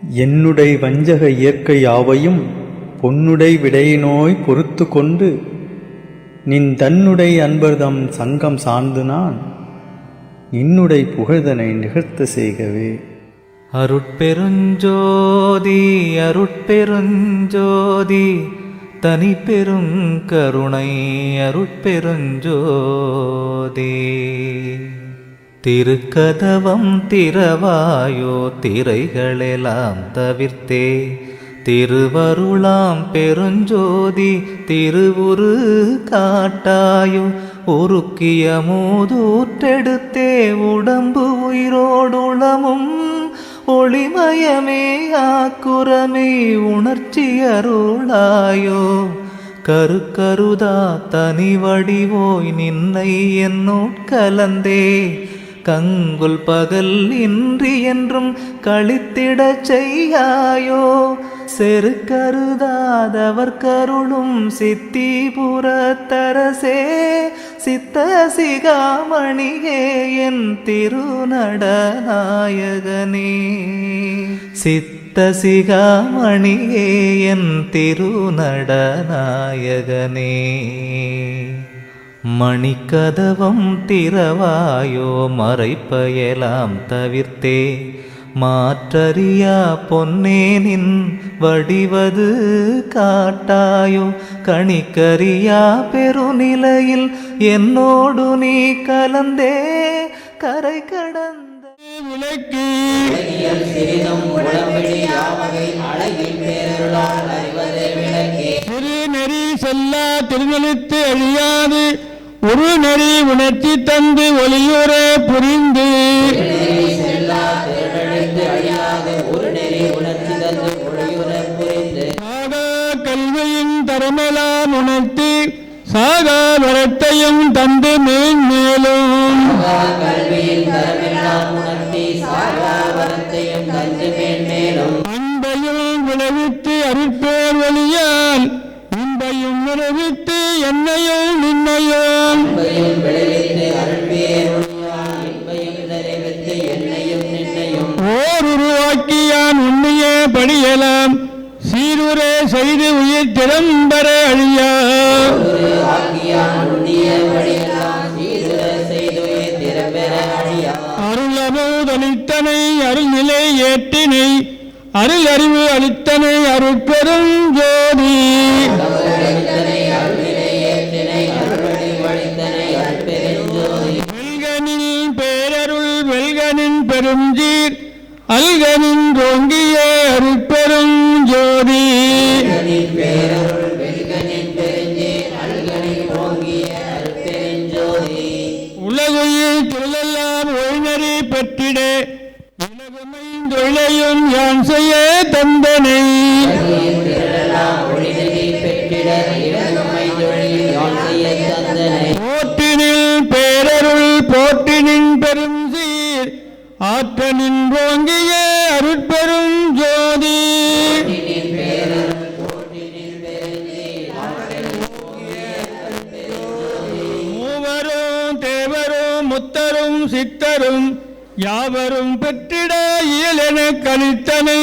என்னுடை வஞ்சக இயற்கை யாவையும் பொன்னுடை விடையினோய் பொறுத்து கொண்டு நின் தன்னுடை அன்பர்தம் சங்கம் சார்ந்து நான் இன்னுடை புகழ்தனை நிகழ்த்த செய்கவே. அருட்பெருஞ்சோதி அருட்பெருஞ்சோதி தனி பெருங்கருணை அருட்பெருஞ்சோதி. திருக்கதவம் திறவாயோ திரைகளெல்லாம் தவிர்த்தே திருவருளாம் பெருஞ்சோதி திருவுரு காட்டாயோ. உருக்கிய மூதூற்றெடுத்தே உடம்பு உயிரோடுளமும் ஒளிமயமே ஆக்குரமே உணர்ச்சி அருளாயோ. கருக்கருதா தனி வடிவோய் நின்னை என்னோட்கலந்தே கங்குல் பகல் இன்றி என்றும் கழித்திடச் செய்யாயோ. செருக்கருதாதவர் கருளும் சித்திபுரத்தரசே சித்த சிகாமணியே என் திருநடநாயகனே. சித்த சிகாமணியே என் திருநடநாயகனே. மணிக்கதவம் திறவாயோ மறைப்பயலாம் தவிர்த்தே மாற்றறியா பொன்னேனின் வடிவது காட்டாயோ. கணிக்கறியா பெருநிலையில் என்னோடு நீ கலந்தே கரை கடந்த விளக்கு திருநெறி செல்லா திருநெழுத்து அழியாது ஒரு நெறி உணர்ச்சி தந்து ஒளியுற புரிந்து சாகா கல்வியின் தரமெல்லாம் உணர்த்தி சாகா வரத்தையும் தந்து மேன்மேலும் அன்பையும் விளைவித்து அருட்பேர் வழியால் இன்பையும் விளைவித்து என்னையும் நின்னையும் ஓர் உருவாக்கியான் உண்மையே படியலாம் சீருரே செய்து உயிர் திறம்பெற அழியா. அருளமுதளித்தனை அருள்நிலை ஏற்றினை அருள் அறிவு அளித்தனை அருட்பெரும் ஜோதி. வெல்கனின் பேரருள் வெல்கனின் பெருஞ்சீர் அல்கனின் ரோங்கிய அருட்பெரும் ஜோதி. உலகுயில் திருளெல்லாம் ஒழிநறி பெற்றிட இலகுமை தொழிலையும் யான் செய்ய தந்தனை. போற்றினில் பேரருள் போற்றினின் பெரும் சீர் ஆற்றனின் ரோங்கிய அருட்பெரும் ஜோதி. மூவரும் தேவரும் முத்தரும் சித்தரும் யாவரும் பெற்றிட இயலென கழித்தனை.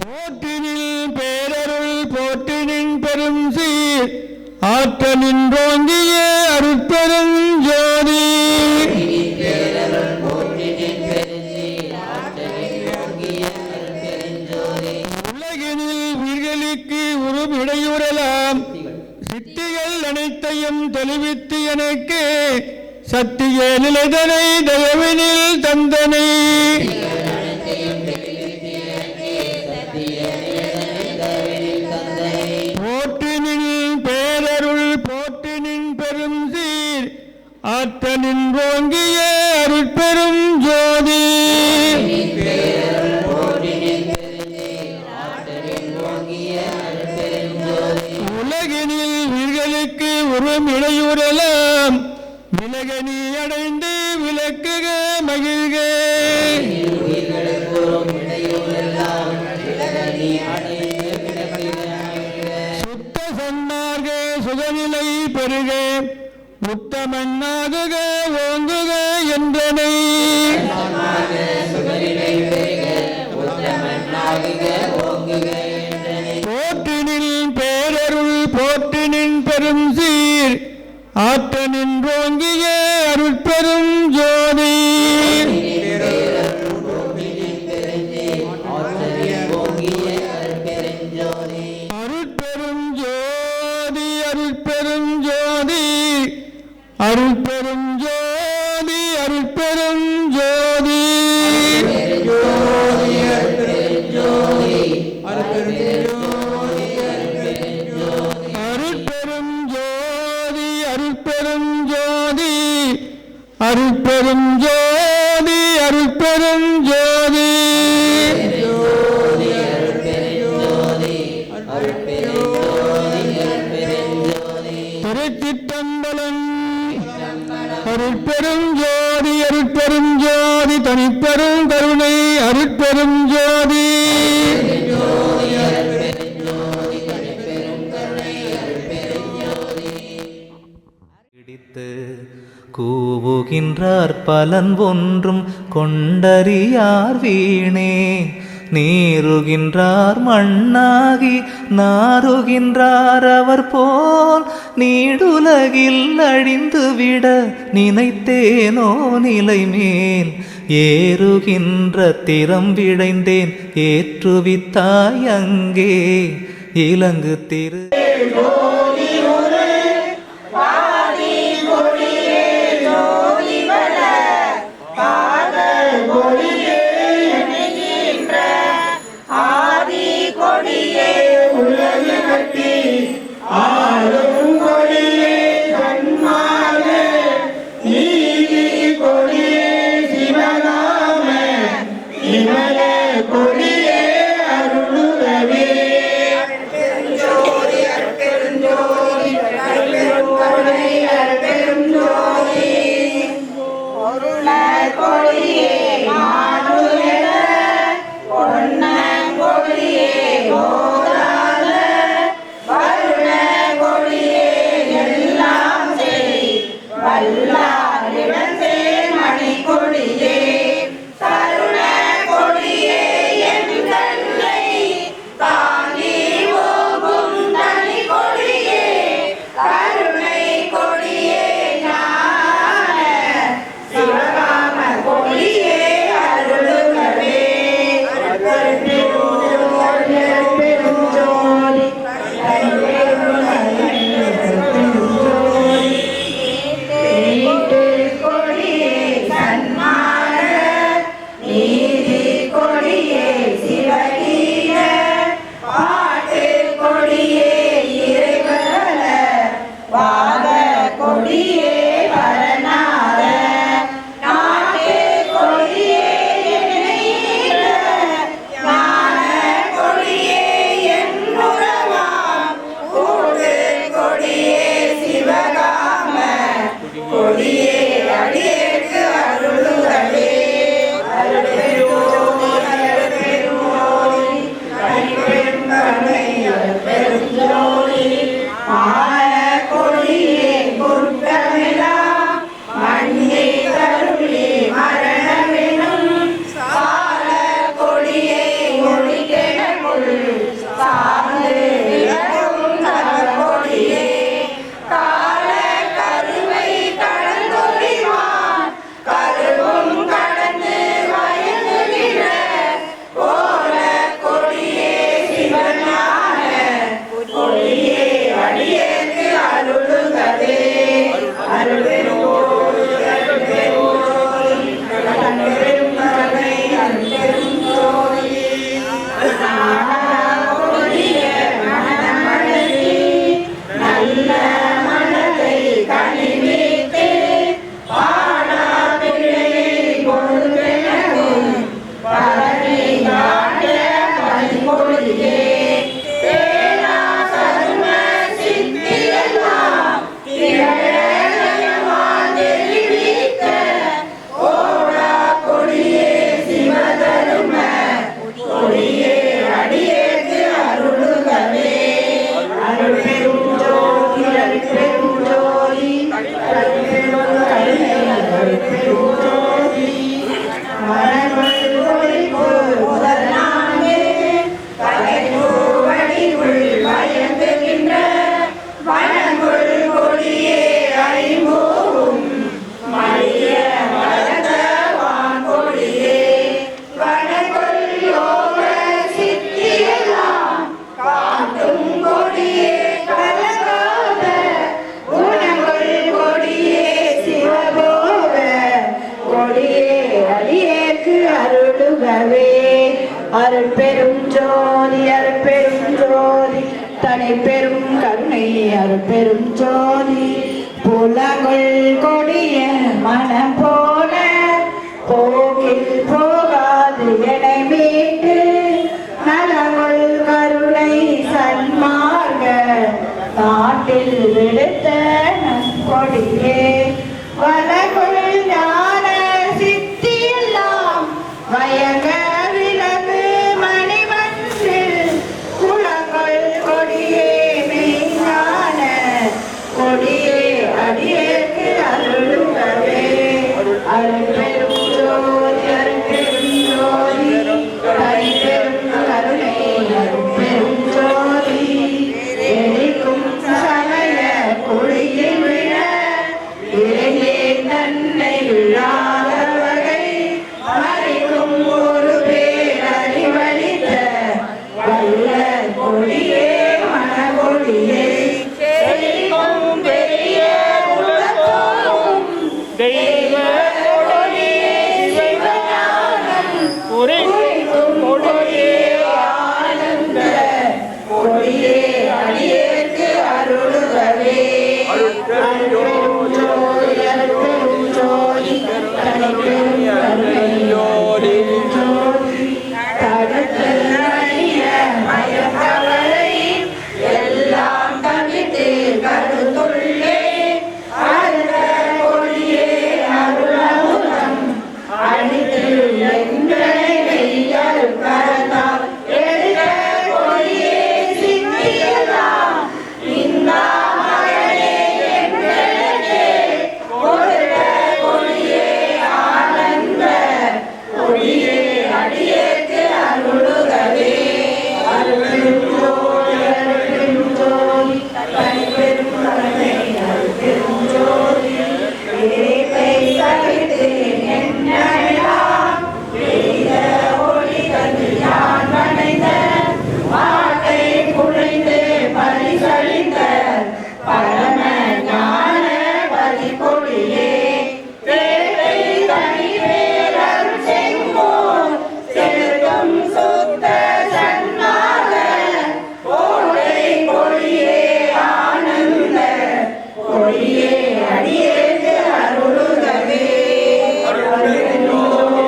போற்றினில் பேரருள் போற்றினின் பெரும் சீர் ஆற்றலின் ரோங்கிய அருட்பெரும் ஜோதி. உலகினில் உயிர்களுக்கு உருவிடையுறலாம் சித்திகள் அனைத்தையும் தெளிவித்து எனக்கு சத்திய நிலைதனை தயவினில் தந்தனை. போற்றினின் பேரருள் போற்றினின் பெரும் சீர் ஆற்றலின் ரோங்கிய அருட்பெரும் ஜோதி. உலகினில் உயிர்களுக்கு உருவம் இடையூறலாம் விலகனி அடைந்து விளக்குக மகிழ்க. சுத்த சன்மார்க சுகநிலை பெருக உத்தமன்னாகுக ஓங்கு என்றனை போற்றினில் பேரருள் போற்றினின் பெரும் சீர் ஆற்றனின் ரோங்கிய அருட்பெரும் ஜோதி அருட்பெரும் ஜோதி அருட்பெரும் ஜோதி அருட்பெரும் ஜோதி அருட்பெரும் ஜோதி அருட்பெரும் ஜோதி அருட்பெரும் ஜோதி அருட்பெரும் ஜோதி அருட்பெரும் ஜோதி திருச்சிற்றம்பலம் அருட்பெரும் ஜோதி அருட்பெரும் ஜோதி தனிப்பெரும் கருணை அருட்பெரும் ஜோதி பிடித்து கூவுகின்றார் பலன் ஒன்றும் கொண்டறியார் வீணே நீருகின்றார் மண்ணாகி நாருகின்றார் அவர் போல் நீடுலகில் அழிந்துவிட நினைத்தேனோ நிலை மேல் ஏறுகின்ற திறம் விழைந்தேன் ஏற்றுவித்தாய் அங்கே இலங்கு திரு அருளுகவே. அருட்பெரும் ஜோதி அருட்பெரும் ஜோதி தனிப்பெரும் கருணை அருட்பெரும் ஜோதி. புலங்குள் கொடிய மனம் போல போக்கில் போகாது என்னை மீட்டு நலங்குள் கருணை சன்மார்க்க நாட்டில் விடுத்த நன்கொடியே. வலகுள் ஞான சித்தியெல்லாம் வயங்க விளங்கு மணிமன்றில் குளங்கள் கொடியே மெய்ஞான கொடியே அடியேற்கு அருளுகவே. அருட்பெரும் ஜோதி அருட்பெரும் ஜோதி தனிப்பெரும் கருணை அருட்பெரும் ஜோதி. எரிக்கும் சமய குழியில் விழ இறையே தன்னை விழாத வகை மறைக்கும் ஒரு பேரறிவளித்த வல்ல கொடியே மனகொடியே. செழிக்கும் பெரிய உலகோம் தெய்வ கொடியே சிவஞானம் உரைக்கும் கொடியே ஆனந்த கொடியே அடியேற்கு அருளுகவே. அருட்பெரும் ஜோதி அருட்பெரும் ஜோதி தனிப்பெரும் கருணை அருட்பெரும் ஜோதி. தடுத்தல் அணிய மயக்கவலை எல்லாம் தவித்து கருத்துள்ளே அருள கொடியே அருளமுதம் அணித்து எங்களை வெய்யல் கரத்தால் எடுத்த கொடியே சித்தியெல்லாம் இந்தாமயனே எங்களுக்கு கொடுத்த கொடியே ஆனந்த கொடியே அடியேற்கு அருளுகவே. அருட்பெரும் ஜோதி அருட்பெரும் ஜோதி தனிப்பெரும் கருணை அருட்பெரும் ஜோதி. இறைப்பை தவிர்த்து என்னெல்லாம் பெய்த ஒளி தந்து யான் வணைந்த வாட்டை குழைந்து பரிசளித்த பரம ஞான பரிபொழியே. தேவை தனிவேரர் செங்கோல் செல்வம் சுத்த சன்மாக கோடை கொடியே ஆனந்த கொடியே அடியேற்கு அருளுகவே. அருட்பெரும் ஜோதி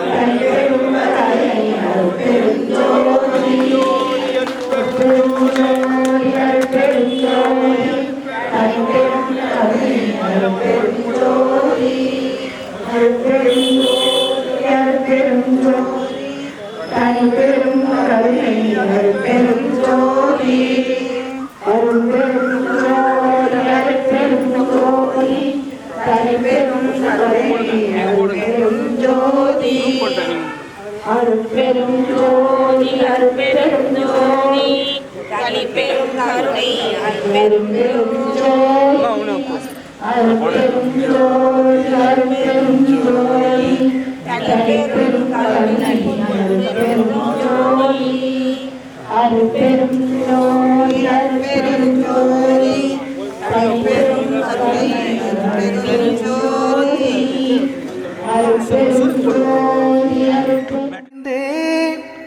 தனிப்பெரும் கருணை அருட்பெரும் ஜோதி. அருட்பெரும் ஜோதி அருட்பெரும் ஜோதி தனிப்பெரும் கருணை அருட்பெரும் ஜோதி. அருட்பெரும் ஜோதி அருட்பெரும் ஜோதி தனிப்பெரும் கருணை அருட்பெரும் ஜோதி. அருட்பெரும் ஜோதி அருட்பெரும் ஜோதி தனிப்பெரும் கருணை அருட்பெரும் ஜோதி. அருட்பெரும் ஜோதி அருட்பெரும் ஜோதி தனிப்பெரும் கருணை அருட்பெரும் ஜோதி. அருட்பெரும் ஜோதி அருட்பெரும் ஜோதி தனிப்பெரும் கருணை அருட்பெரும் ஜோதி. அருட்பெரும் ஜோதி அருட்பெரும் ஜோதி தனிப்பெரும் கருணை அருட்பெரும் ஜோதி. அருட்பெரும் ஜோதி அருட்பெரும்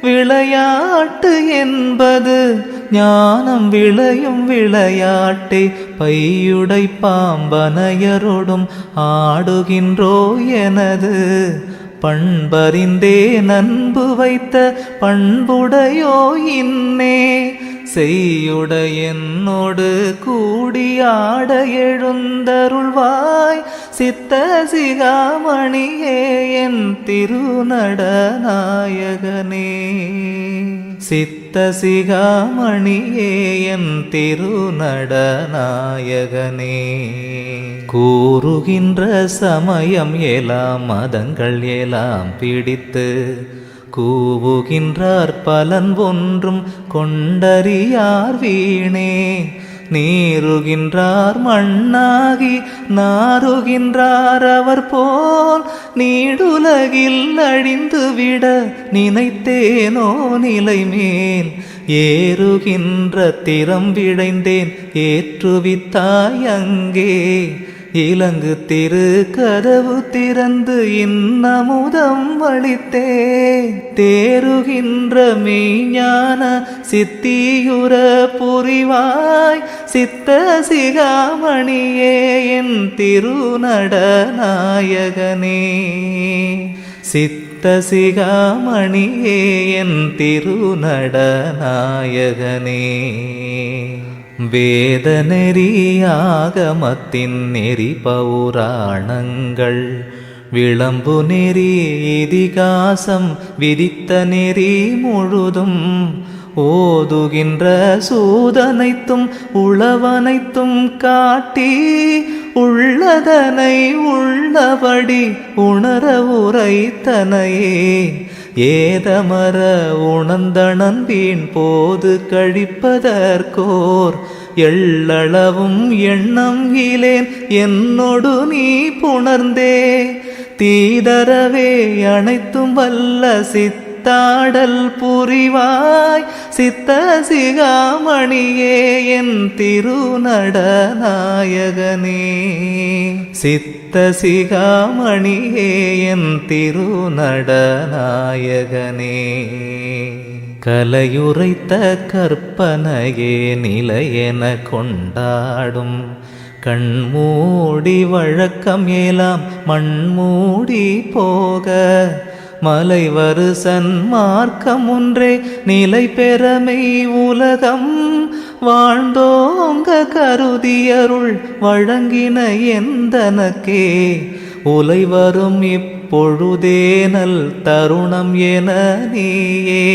விளையாட்டு என்பது ஞானம் விளையும் விளையாட்டே. பையுடை பாம்பனையரோடும் ஆடுகின்றோ எனது பண்பறிந்தே நண்பு வைத்த பண்புடையோ இன்னே. செய்யுடை என்னோடு கூடியாட எழுந்தருள்வாய் சித்த சிகாமணியே என் திருநடநாயகனே. சித்த சிகாமணியே என் திருநடநாயகனே. கூறுகின்ற சமயம் எல்லாம் மதங்கள் எல்லாம் பிடித்து கூவுகின்றார் பலன் ஒன்றும் கொண்டறியார் வீணே. நீருகின்றார் மண்ணாகி நாருகின்றார் அவர் போல் நீடுலகில் அழிந்துவிட நினைத்தேனோ நிலை மேல். ஏறுகின்ற திறம் விழைந்தேன் ஏற்றுவித்தாய் அங்கே இலங்கு திரு கதவு திறந்து இன்னமுதம் வழித்தே தேறுகின்ற மெய்ஞான சித்தியுற புரிவாய் சித்த சிகாமணியே என் திருநடநாயகனே சித்த சிகாமணியே என் திருநடநாயகனே வேத நெறி ஆகமத்தின் நெறி பௌராணங்கள் விளம்பு நெறி இதிகாசம் விதித்த நெறி முழுதும் ஓதுகின்ற சூதனைத்தும் உளவனைத்தும் காட்டி உள்ளதனை உள்ளபடி உணர உரைத்தனையே ஏதமர உணர்ந்தனன் வீண் போது கழிப்பதற்கோர் எள்ளளவும் எண்ணம் இலேன் என்னொடு நீ புணர்ந்தே தீதரவே அனைத்தும் வல்ல சித்தாடல் புரிவாய் சித்த சிகாமணியே என் திருநடநாயகனே சித்த சிகாமணியே என் திருநடநாயகனே கலையுரைத்த கற்பனையே நிலையென கொண்டாடும் கண்மூடி வழக்கம் எல்லாம் மண்மூடி போக மலைவரு சன்மார்க்கம் ஒன்றே நிலை பெறமை உலகம் வாழ்ந்தோங்க கருதியருள் வழங்கின எந்தனக்கே உலை வரும் இப்பொழுதேனல் தருணம் என நீயே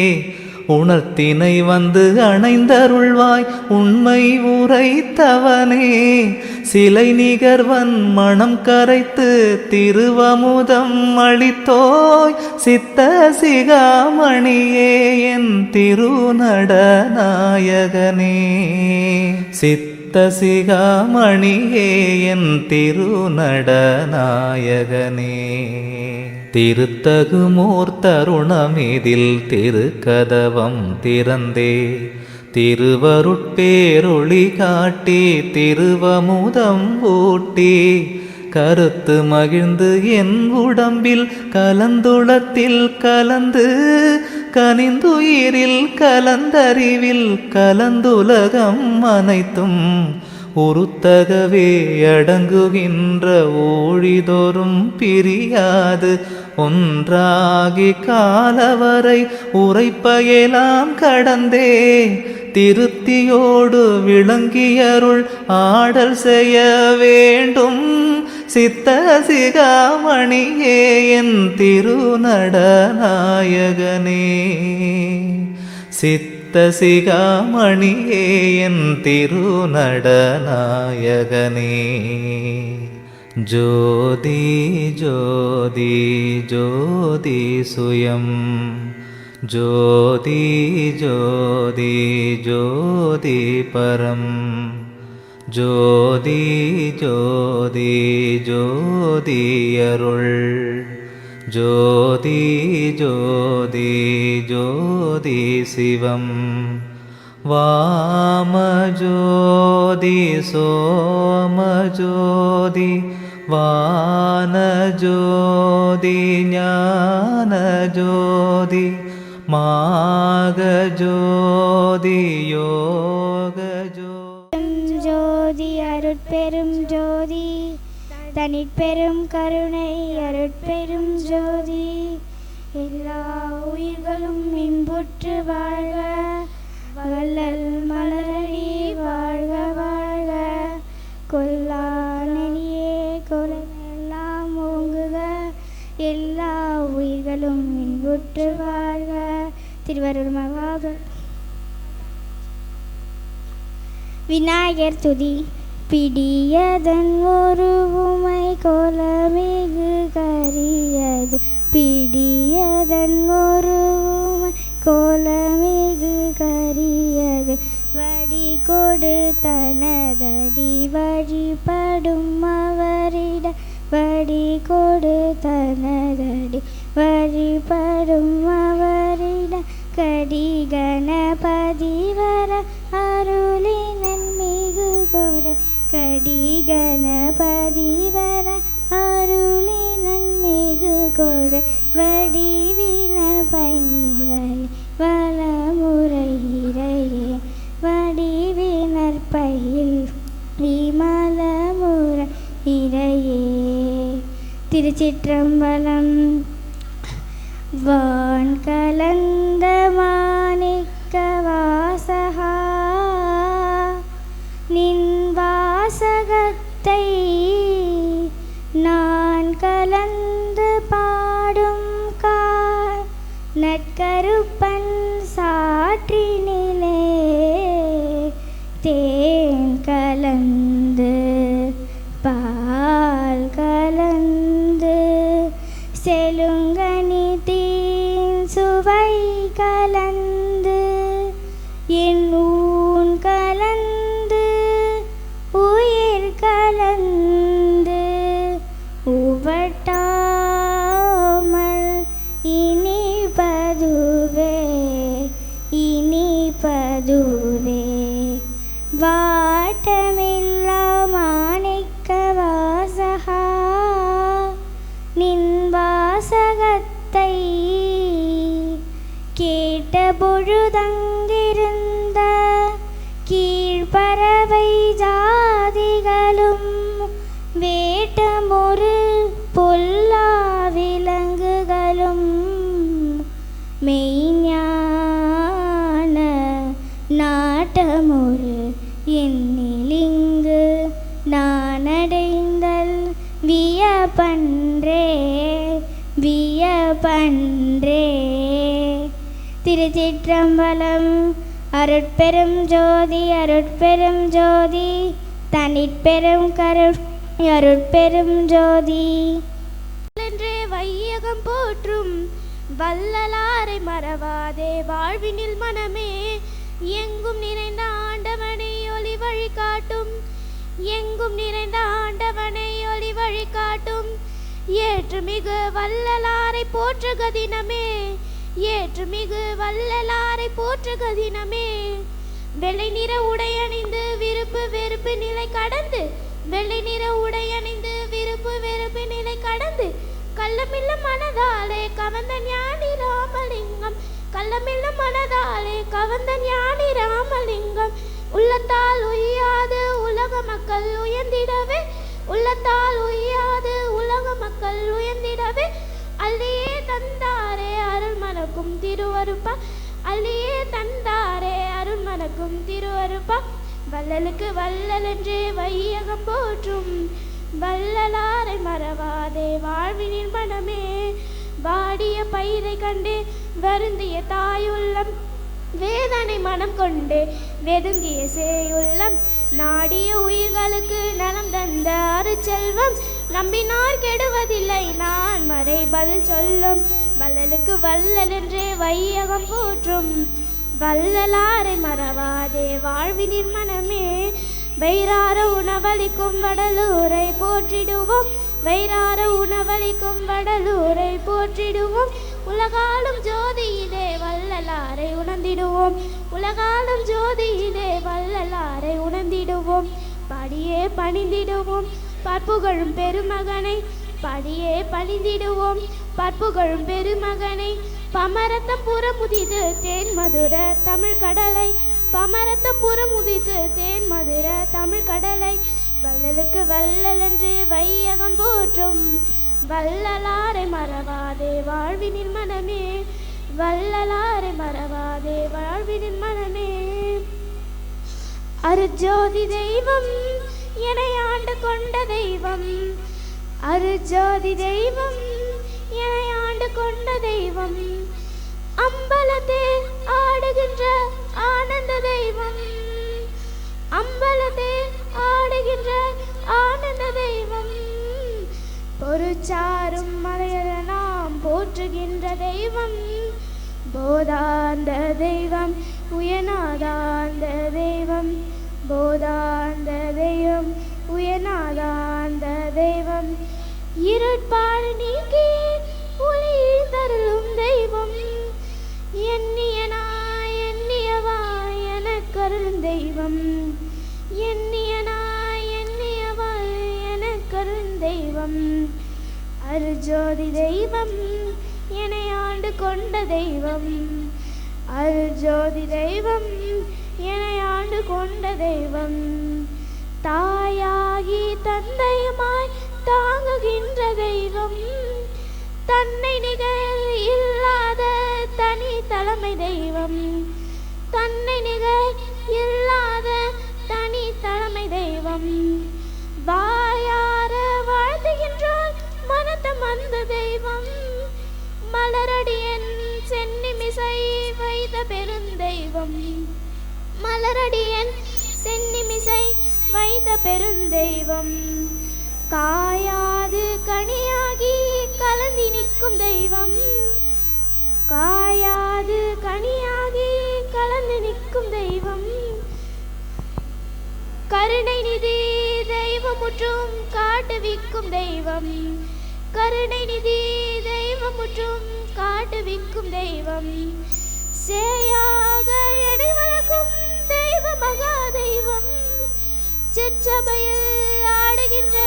உணர்த்தினை வந்து அணைந்தருள்வாய் உண்மை உரைத்தவனே சிலை நிகர்வன் மனம் கரைத்து திருவமுதம் அளித்தோய் சித்த சிகாமணியே என் திருநடநாயகனே சித்த சிகாமணியே என் திருநடநாயகனே திருத்தகுமோர் தருணமிதில் திருக்கதவம் திறந்தே திருவருட்பேரொளி காட்டி திருவமுதம் ஊட்டி கருத்து மகிழ்ந்து என் உடம்பில் கலந்துளத்தில் கலந்து கனிந்துயிரில் கலந்தறிவில் கலந்துலகம் அனைத்தும் உருத்தகவே அடங்குகின்ற ஊழிதோறும் பிரியாது ஒன்றாகி காலவரை உரைப்பயலாம் கடந்தே திருத்தியோடு விளங்கியருள் ஆடல் செய்ய வேண்டும் சித்த சிகாமணியே என் திருநடநாயகனே சித்த சிகாமணியே என் திருநடநாயகனே ஜோதி ஜோதி ஜோதி சுயம் ஜோதி ஜோதி ஜோதி பரம் ஜோதி ஜோதி ஜோதி அருள் ஜோதி ஜோதி ஜோதி சிவம் வாமஜோதி சோமஜோதி வானஜோதி ஞானஜோதி மாகஜோதி யோகஜோதி ஜோதி அருட்பெரும் ஜோதி தனிப்பெரும் கருணை அருட்பெரும் ஜோதி எல்லா உயிர்களும் இன்புற்று வாழ்க வள்ளல் மலரடி வாழ்க வாழ்க கொல்லா நெறியே கொலமெல்லாம் ஓங்குக எல்லா உயிர்களும் இன்புற்று வாழ்க. திருவருள் மகாபுர விநாயகர் துதி. பிடியதன் ஒரு உமை கோலமிகு கரியது பிடியதன் ஒரு உமை கோலமிகு கரியது வடி கொடு தனதடி வழிபடும் அவரிட வடி கொடு தனதடி வழிபடும் அவரிட கடி கணபதி வர அருளினன் மிகு கொடை கடி கணபதி வர அருளி நன்மிகு கொடை வடிவினர் பயிர் வளமுறை இறையே வடிவினர் பயில் விமலமுறை இறையே. திருச்சிற்றம்பலம். வான் கலந்த மாணிக்க வாசகா நின் வாசகத்தை நான் கலந்து பாடும் கால் நற்கருப்பன் சாற்றினிலே தேன் கலந்து பால் கலந்து செலுங்கனி தீன் சுவை கலந்து என் ஊன் கலந்து உயிர் கலந்து உவட்டாமல் இனிப்பதுவே இனிப்பதுவே. வாட்டமில்லா மாணிக்க வாசகா நின் வாசகத்தை கேட்ட பொழுதங்கிருந்த கீழ்பறவை ஜாதிகளும் வேட்டமொரு பொல்லா விலங்குகளும் மெய்ஞான நாட்டமொரு என்னிலிங்கு நானடைந்தல் வியப்பன்றே வியப்பன்றே. திருச்சிற்றம்பலம். அருட்பெரும் ஜோதி அருட்பெரும் ஜோதி தனிப்பெரும் அருட்பெரும் ஜோதி. என்றே வையகம் போற்றும் வள்ளலாரை மறவாதே வாழ்வினில் மனமே எங்கும் நிறைந்த ஆண்டவனை ஒளி வழிகாட்டும் எங்கும் நிறைந்த ஆண்டவனை ஒளி வழிகாட்டும். ஏற்றுமிகு வள்ளலாரை போற்றுக தினமே ஏற்றுமிகு வள்ளலாரை போற்றுக தினமே. வெள்ளை நிற உடையணிந்து விருப்பு வெறுப்பு நிலை கடந்து வெள்ளை நிற உடையணிந்து விருப்பு வெறுப்பு நிலை கடந்து கள்ளமில்ல மனதாலே கவர்ந்த ஞானி ராமலிங்கம் கள்ளமில்ல மனதாலே கவர்ந்த ஞானி ராமலிங்கம். உள்ளத்தால் உய்யாது உலக மக்கள் உயர்ந்திடவே உள்ளத்தால் உய்யாது உலக மக்கள் உயர்ந்திடவே அல்லியே தந்தாரே அருள் மனக்கும் திருவருப்பா அல்லியே தந்தாரே அருள் மனக்கும் திருவருப்பா. வள்ளலுக்கு வள்ளல் என்றே வையகம் போற்றும் வள்ளலாரை மறவாதே வாழ்வினில் மனமே. வாடிய பயிரை கண்டு வருந்திய தாயுள்ளம் வேதனை மனம் கொண்டு வெதுங்கிய சேயுள்ளம் நாடிய உயிர்களுக்கு நலம் தந்த அருட்செல்வம் நம்பினார் கெடுவதில்லை நான் மறை பதில் சொல்லும். வள்ளலுக்கு வள்ளல் என்றே வையகம் போற்றும் வள்ளலாரை மறவாதே வாழ்வினின் மனமே. வயிறார உணவளிக்கும் வடலூரை போற்றிடுவோம் வயிறார உணவளிக்கும் வடலூரை போற்றிடுவோம். உலகாலும் ஜோதியிலே வள்ளலாரை உணர்ந்திடுவோம் உலகாலும் ஜோதியிலே வள்ளலாரை உணர்ந்திடுவோம். படியே பணிந்திடுவோம் பற்புகழும் பெருமகனை படியே பணிந்திடுவோம் பற்புகழும் பெருமகனை. பமரத்தம் புறமுதிது தேன் மதுர தமிழ் கடலை பமரத்தம் புறமுதிது தேன் மதுர தமிழ் கடலை. வள்ளலுக்கு வள்ளல் என்று வையகம் போற்றும் வள்ளலாரை மறவாதே வாழ்வினின் மனமே வள்ளலாரை மறவாதே வாழ்வினின் மனமே. அருஜோதி தெய்வம் என்னை ஆண்டு கொண்ட தெய்வம் அருஜோதி தெய்வம் என்னை ஆண்டு கொண்ட தெய்வம். அம்பலத்தில் ஆடுகின்ற ஆனந்த தெய்வம் அம்பலத்தில் ஆடுகின்ற ஆனந்த தெய்வம். பொறுச்சாரும் மலையத நாம் போற்றுகின்ற தெய்வம் போதாந்த தெய்வம் உயனாதாந்த தெய்வம் போதாந்த தெய்வம் உயனாதாந்த தெய்வம். இருட்பாடு நீக்கி ஒளி தருளும் தெய்வம் எண்ணியனாய் எண்ணியவாய் எனக்கருளும் தெய்வம் எண்ணியனாய் தெய்வம் அருஜோதி தெய்வம் என்னை ஆண்டு கொண்ட தெய்வம் அருஜோதி தெய்வம் என்னை ஆண்டு கொண்ட தெய்வம் தாயாகி தந்தையுமாய் தாங்குகின்ற தெய்வம் தன்னை நிகர் இல்லாத தனி தலைமை தெய்வம் தன்னை நிகர் இல்லாத தனி தலைமை தெய்வம் வாயார வாழ்த்துகின்றார் மனத்தம் அந்த தெய்வம் மலரடியன் சென்னிமிசை வைத்த பெருந்தெய்வம் மலரடியன் சென்னிமிசை வைத்த பெருந்தெய்வம் காயாது கனியாகி கலந்தி நிற்கும் தெய்வம் காயாது கனியாகி கலந்து நிற்கும் தெய்வம் கருணை நிதி தெய்வமுற்றும் காட்டுவிக்கும் தெய்வம் கருணை நிதி தெய்வமுற்றும் காட்டுவிக்கும் தெய்வம் சேயாக எடை வளர்க்கும் தெய்வ மகா தெய்வம் சிற்சபையில் ஆடுகின்ற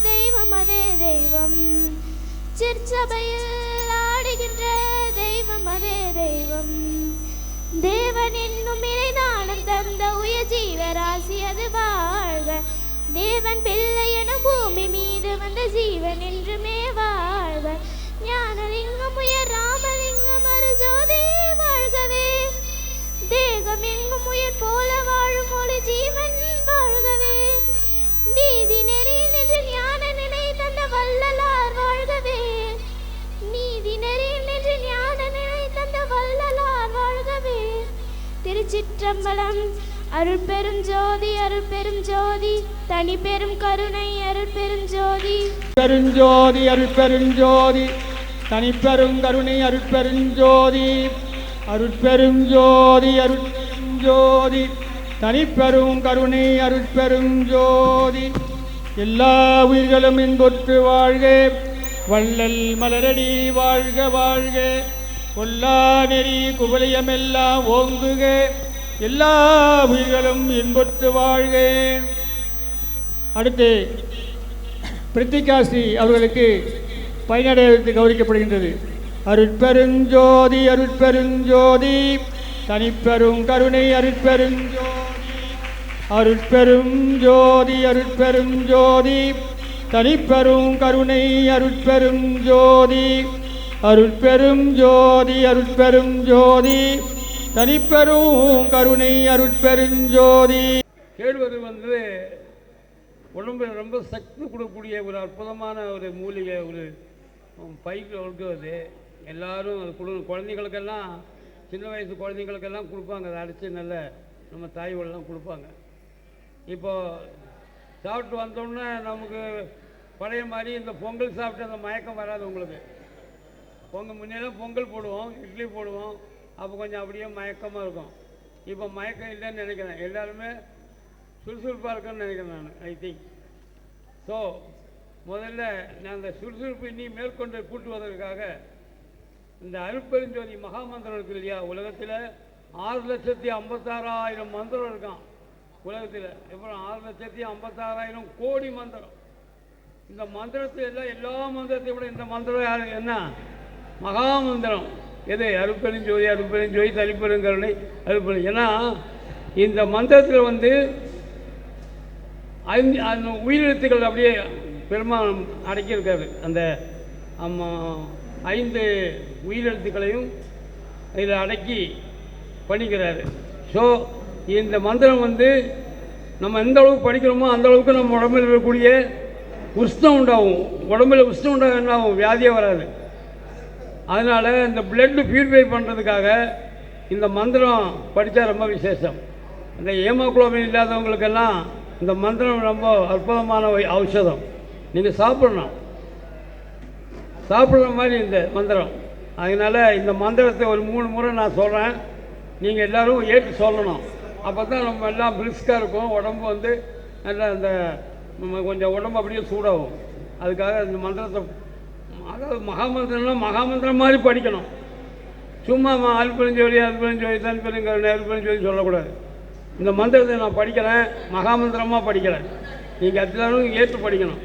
தெய்வம் அதே தெய்வம் சிற்சபையில் ஆடுகின்ற தெய்வம் அதே தெய்வம் தேவன் என்னும் இறைதானம் தந்த உயர் ஜீவராசி அது வாழ்க தேவன் பிள்ளை என பூமி மீது வந்த ஜீவன் என்றுமே வாழ்க ஞானலிங்கம் உயர் ராமலிங்கம் அருஜோதி வாழ்கவே தேகம் எங்கும் உயர் போல வாழும் ஒரு ஜீவன் வாழ்கவே நீதி நெறி நின்று ஞான நினை தந்த வள்ளலார் வாழ்கவே நீதி நெறி நின்று ஞான நினை தந்த வள்ளலார் வாழ்கவே திருச்சிற்றம்பலம் அருட்பெரும் ஜோதி அருட்பெரும் ஜோதி தனி பெரும் கருணை அருட்பெரும் ஜோதி பெருஞ்சோதி அருட்பெருஞ்சோதி தனிப்பெரும் கருணை அருட்பெருஞ்சோதி அருட்பெரும் ஜோதி அருட்பெரும் ஜோதி தனிப்பெரும் கருணை அருட்பெரும் ஜோதி எல்லா உயிர்களும் இன்புற்று வாழ்க வள்ளல் மலரடி வாழ்க வாழ்க கொல்லா நெறி குவலியமெல்லாம் ஓங்குக எல்லா உயிர்களும் இன்புற்று வாழ்க. அடுத்து பிரித்திகாஸ்ரீ அவர்களுக்கு பயனடைத்து கௌரிக்கப்படுகின்றது. அருட்பெருஞ்சோதி அருட்பெருஞ்சோதி தனிப்பெரும் கருணை அருட்பெருஞ்சோதி அருட்பெரும் ஜோதி அருட்பெரும் ஜோதி தனிப்பெரும் கருணை அருட்பெரும் ஜோதி அருட்பெரும் ஜோதி அருட்பெரும் ஜோதி தனிப்பெரும் கருணை அருட்பெரும் ஜோதி. கேழ்வரகு உடம்பில் ரொம்ப சக்தி கொடுக்கக்கூடிய ஒரு அற்புதமான ஒரு மூலிகை, ஒரு பைப்பில் கொடுக்குறது. எல்லோரும் அது குழந்தைங்களுக்கெல்லாம் சின்ன வயசு குழந்தைங்களுக்கெல்லாம் கொடுப்பாங்க. அதை அடித்து நல்ல நம்ம தாய்வெல்லாம் கொடுப்பாங்க. இப்போது சாப்பிட்டு வந்தோடனே நமக்கு பழைய மாதிரி இந்த பொங்கல் சாப்பிட்டு அந்த மயக்கம் வராது. உங்களுக்கு முன்னெல்லாம் பொங்கல் போடுவோம், இட்லி போடுவோம், அப்போ கொஞ்சம் அப்படியே மயக்கமாக இருக்கும். இப்போ மயக்கம் இல்லைன்னு நினைக்கிறேன். எல்லாருமே சுறுசுறுப்பாக இருக்குன்னு நினைக்கிறேன் நான். ஐ திங்க் ஸோ முதல்ல நான் அந்த சுறுசுறுப்பு இன்னி மேற்கொண்டு கூட்டுவதற்காக இந்த அருட்பெருஞ்சோதி மகாமந்திரம் இருக்குது இல்லையா, உலகத்தில் 6,56,000 மந்திரம் இருக்கான் உலகத்தில். அப்புறம் 6,56,000 கோடி மந்திரம். இந்த மந்திரத்தில் எல்லாம் எல்லா மந்திரத்தையும் விட இந்த மந்திரம் என்ன மகாமந்திரம். எது? அருட்பெருஞ்சோதி அருட்பெருஞ்சோதி தனிப்பெருங்கருணை அருட்பெரு. ஏன்னா இந்த மந்திரத்தில் அந்த உயிரெழுத்துக்கள் அப்படியே பெருமாள் அடக்கியிருக்காரு. அந்த 5 உயிரெழுத்துக்களையும் இதில் அடக்கி பண்ணிக்கிறாரு. ஸோ இந்த மந்திரம் நம்ம எந்த அளவுக்கு படிக்கிறோமோ அந்த அளவுக்கு நம்ம உடம்பில் இருக்கக்கூடிய உஷ்ணம் உண்டாகும். உடம்பில் உஷ்ணம் உண்டாக என்ன ஆகும்? வியாதியே வராது. அதனால் இந்த பிளட்டு பியூரிஃபை பண்ணுறதுக்காக இந்த மந்திரம் படித்தா ரொம்ப விசேஷம். இந்த ஹீமோகுளோபின் இல்லாதவங்களுக்கெல்லாம் இந்த மந்திரம் ரொம்ப அற்புதமான ஔஷதம். நீங்கள் சாப்பிட்ற மாதிரி இந்த மந்திரம். அதனால் இந்த மந்திரத்தை ஒரு 3 முறை நான் சொல்கிறேன். நீங்கள் எல்லோரும் ஏற்று சொல்லணும். அப்போ தான் நம்ம எல்லாம் பிரிஸ்காக இருக்கும். உடம்பு நல்லா இந்த கொஞ்சம் உடம்பு அப்படியே சூடாகும். அதுக்காக இந்த மந்திரத்தை, அதாவது மகாமந்திரம்லாம் மகாமந்திரம் மாதிரி படிக்கணும். சும்மா அருட்பெருஞ்சோதி அருட்பெருஞ்சோதி தனிப்பெருங்கருணை அருட்பெருஞ்சோதி சொல்லக்கூடாது. இந்த மந்திரத்தை நான் படிக்கிறேன், மகாமந்திரமாக படிக்கிறேன். நீங்கள் எல்லாரும் ஏற்று படிக்கணும்.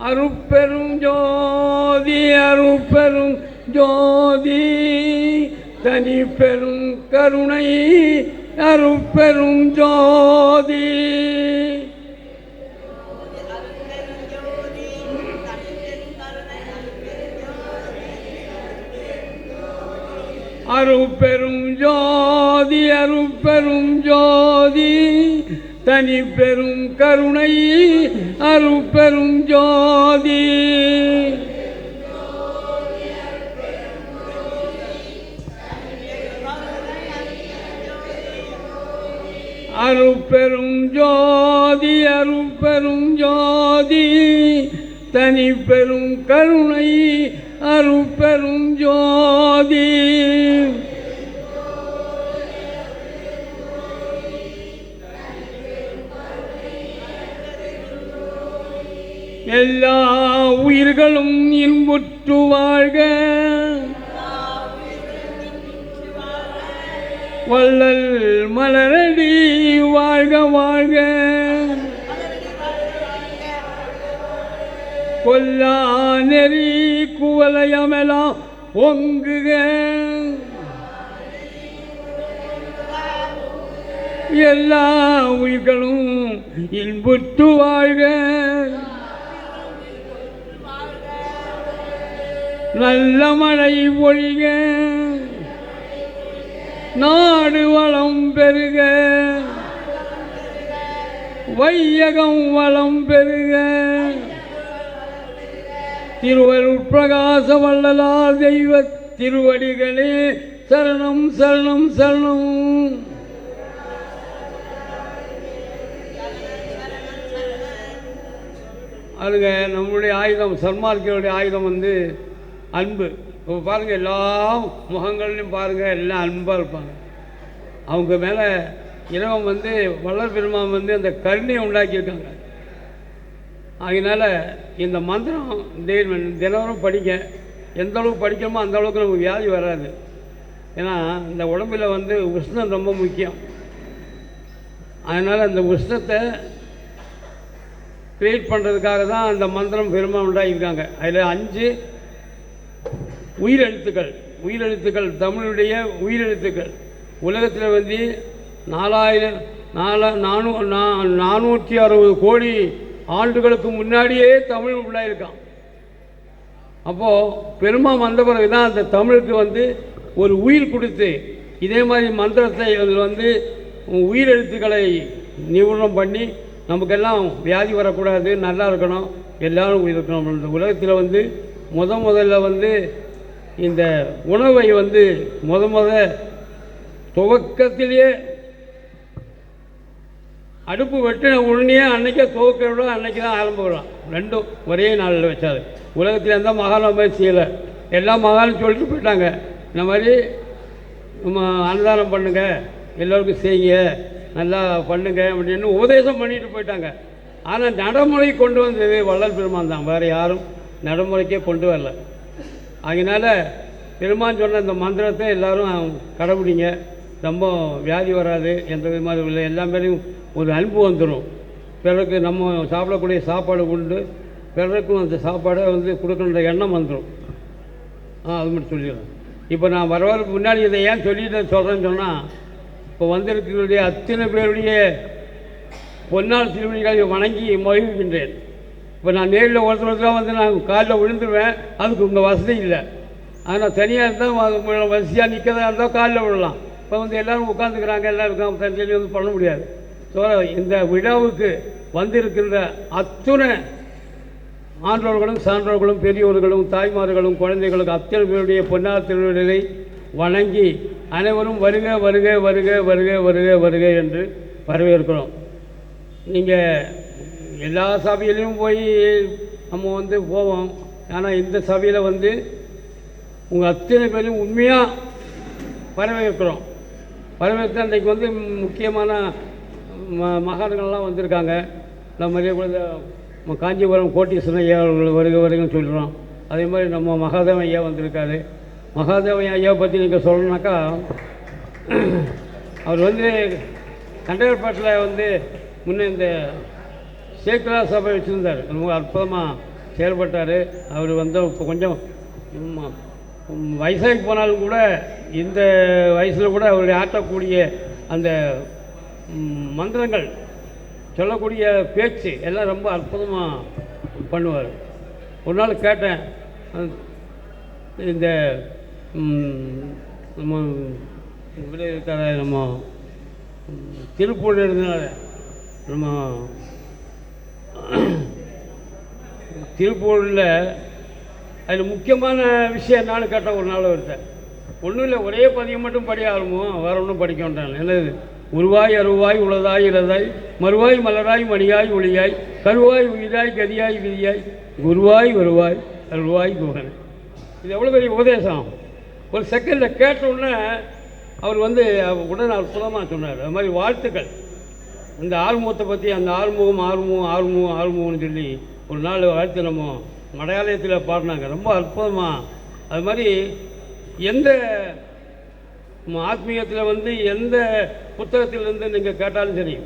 அருட்பெரும் ஜோதி அருட்பெரும் ஜோதி தனி பெரும் கருணை அருட்பெரும் ஜோதி அருட்பெரும் ஜோதி அருட்பெரும் ஜோதி தனி பெரும் கருணை அருட்பெரும் ஜோதி அருட்பெரும் ஜோதி அருட்பெரும் ஜோதி தனி பெரும் கருணை அருட்பெரும் ஜோதி எல்லா உயிர்களும் இன்புற்று வாழ்க வள்ளல் மலரடி வாழ்க வாழ்க கொல்லா நெறி குவலயமெல்லாம் ஒங்குக எல்லா உயிர்களும் இன்புற்று வாழ்க நல்ல மழை பொழிக நாடு வளம் பெருக வையகம் வளம் பெருக திருவருட் பிரகாச வள்ளலார் தெய்வ திருவடிகளே சரணம் சரணம் சரணம். அதுங்க நம்முடைய ஆயுதம் சன்மார்க்கியோடைய ஆயுதம் வந்து அன்பு. இப்போ பாருங்கள், எல்லா முகங்கள்லையும் பாருங்கள், எல்லாம் அன்பாக இருப்பாங்க. அவங்க மேலே இறைவன் வந்து வள்ளல் பெருமான் வந்து அந்த கருணையை உண்டாக்கியிருக்காங்க. அதனால் இந்த மந்திரம் தினவரும் படிக்க, எந்த அளவுக்கு படிக்கணுமோ அந்த அளவுக்கு நமக்கு வியாதி வராது. ஏன்னா இந்த உடம்பில் வந்து உஷ்ணம் ரொம்ப முக்கியம். அதனால் அந்த உஷ்ணத்தை கிரியேட் பண்ணுறதுக்காக தான் அந்த மந்திரம் பெருமான் உண்டாகியிருக்காங்க. அதில் 5 உயிரெழுத்துக்கள் தமிழுடைய உயிரெழுத்துக்கள். உலகத்தில் வந்து 460 கோடி ஆண்டுகளுக்கு முன்னாடியே தமிழ் உண்டாயிருக்கான். அப்போது பெருமான் வந்த பிறகு தான் அந்த தமிழுக்கு வந்து ஒரு உயிர் கொடுத்து, இதே மாதிரி மந்திரத்தை அதில் வந்து உயிரெழுத்துக்களை நிபுணம் பண்ணி நமக்கெல்லாம் வியாதி வரக்கூடாது, நல்லா இருக்கணும், எல்லோரும் இருக்கணும். இந்த உலகத்தில் வந்து முதல்ல வந்து இந்த உணவை வந்து துவக்கத்திலேயே அடுப்பு வெட்டின உடனே அன்றைக்கே துவக்க அன்றைக்கி தான் ஆரம்பிக்கலாம். ரெண்டும் ஒரே நாளில் வச்சாது. உலகத்தில் எந்த மகானும் மாதிரி செய்யலை. எல்லா மகானும் சொல்லிட்டு போயிட்டாங்க, இந்த மாதிரி அன்னதானம் பண்ணுங்கள், எல்லோருக்கும் செய்யுங்க, நல்லா பண்ணுங்க அப்படின்னு உபதேசம் பண்ணிட்டு போயிட்டாங்க. ஆனால் நடைமுறை கொண்டு வந்தது வள்ளல் பெருமான் தான், வேறு யாரும் நடைமுறைக்கே கொண்டு வரல. அதனால் பெருமான் சொன்ன இந்த மந்திரத்தை எல்லோரும் கடைபிடிங்க, ரொம்ப வியாதி வராது, எந்த விதமாக இல்லை. எல்லா பேரையும் ஒரு அன்பு வந்துடும். பிறருக்கு நம்ம சாப்பிடக்கூடிய சாப்பாடு கொண்டு பிறருக்கும் அந்த சாப்பாடை வந்து கொடுக்கணுன்ற எண்ணம் வந்துடும். அது மட்டும் சொல்லிடுறேன். இப்போ நான் வரவருக்கு முன்னாடி இதை ஏன் சொல்கிறேன்னு சொன்னால், இப்போ வந்திருக்கக்கூடிய அத்தனை பேருடைய பொன்னால் திருவடிகளை வணங்கி மகிழ்கின்றேன். இப்போ நான் நேரில் ஒருத்தர் வந்து நான் காலில் விழுந்துருவேன், அதுக்கு உங்கள் வசதி இல்லை. ஆனால் தனியாக இருந்தால் வசதியாக நிற்கிறதா இருந்தால் காலில் விழலாம். இப்போ வந்து எல்லோரும் உட்காந்துக்கிறாங்க, எல்லோரும் தனியாக வந்து பண்ண முடியாது. ஸோ இந்த விழாவுக்கு வந்திருக்கின்ற அத்துணை ஆன்றோர்களும் சான்றோர்களும் பெரியோர்களும் தாய்மார்களும் குழந்தைகளுக்கு அத்தனை பேருடைய பொன்னார் திருவிழலை வணங்கி அனைவரும் வருக வருக வருக வருக வருக வருக என்று வரவேற்கிறோம். நீங்கள் எல்லா சபையிலையும் போய் நம்ம வந்து போவோம். ஆனால் இந்த சபையில் வந்து உங்கள் அத்தனை பேரையும் உண்மையாக வரவேற்கிறோம். வரவேற்று அன்றைக்கு வந்து முக்கியமான மகான்கள்லாம் வந்திருக்காங்க. நம்ம மாதிரியே கூட காஞ்சிபுரம் கோட்டீஸ்வரன் ஐயா அவர்கள் வருக வருகன்னு சொல்கிறோம். அதே மாதிரி நம்ம மகாதேவன் ஐயா வந்திருக்காரு. மகாதேவன் ஐயாவை பற்றி நீங்கள் சொல்லணுன்னாக்கா, அவர் வந்து கண்டகர்பேட்டில் வந்து முன்னே இந்த சேக்கலா சபை வச்சுருந்தார். ரொம்ப அற்புதமாக செயல்பட்டார். அவர் வந்து இப்போ கொஞ்சம் வயசாகி போனாலும் கூட இந்த வயசில் கூட அவர் ஆற்றக்கூடிய அந்த மந்திரங்கள், சொல்லக்கூடிய பேச்சு எல்லாம் ரொம்ப அற்புதமாக பண்ணுவார். ஒரு நாள் கேட்டேன், இந்த நம்ம இப்படி இருக்கிற நம்ம திருப்பூர் இருந்தனால நம்ம திருப்பூரில் அதில் முக்கியமான விஷயம் என்னான்னு கேட்டால் ஒரு நாள் ஒருத்தன் ஒன்றும் இல்லை, ஒரே பதியம் மட்டும் படிய ஆரம்பம், வேறு ஒன்றும் படிக்க வேண்டாம். என்னது? உருவாய் அருவாய் உளதாய் இளதாய் மறுவாய் மலராய் மணியாய் ஒளியாய் கருவாய் உயிராய் கதியாய் விதியாய் குருவாய் வருவாய் அருவாய் குகன். இது எவ்வளோ பெரிய உபதேசம்! ஒரு செகண்டில் கேட்டவுடனே அவர் வந்து உடனே அற்புதமாக சொன்னார். அது மாதிரி வாழ்த்துக்கள். இந்த ஆறுமுகத்தை பற்றி அந்த ஆறுமுகம்னு சொல்லி ஒரு நாள் வாழ்த்து நம்ம மலையாளத்தில் பாடினாங்க, ரொம்ப அற்புதமாக. அது மாதிரி எந்த ஆத்மீகத்தில் வந்து எந்த புத்தகத்திலிருந்து நீங்கள் கேட்டாலும் சரி,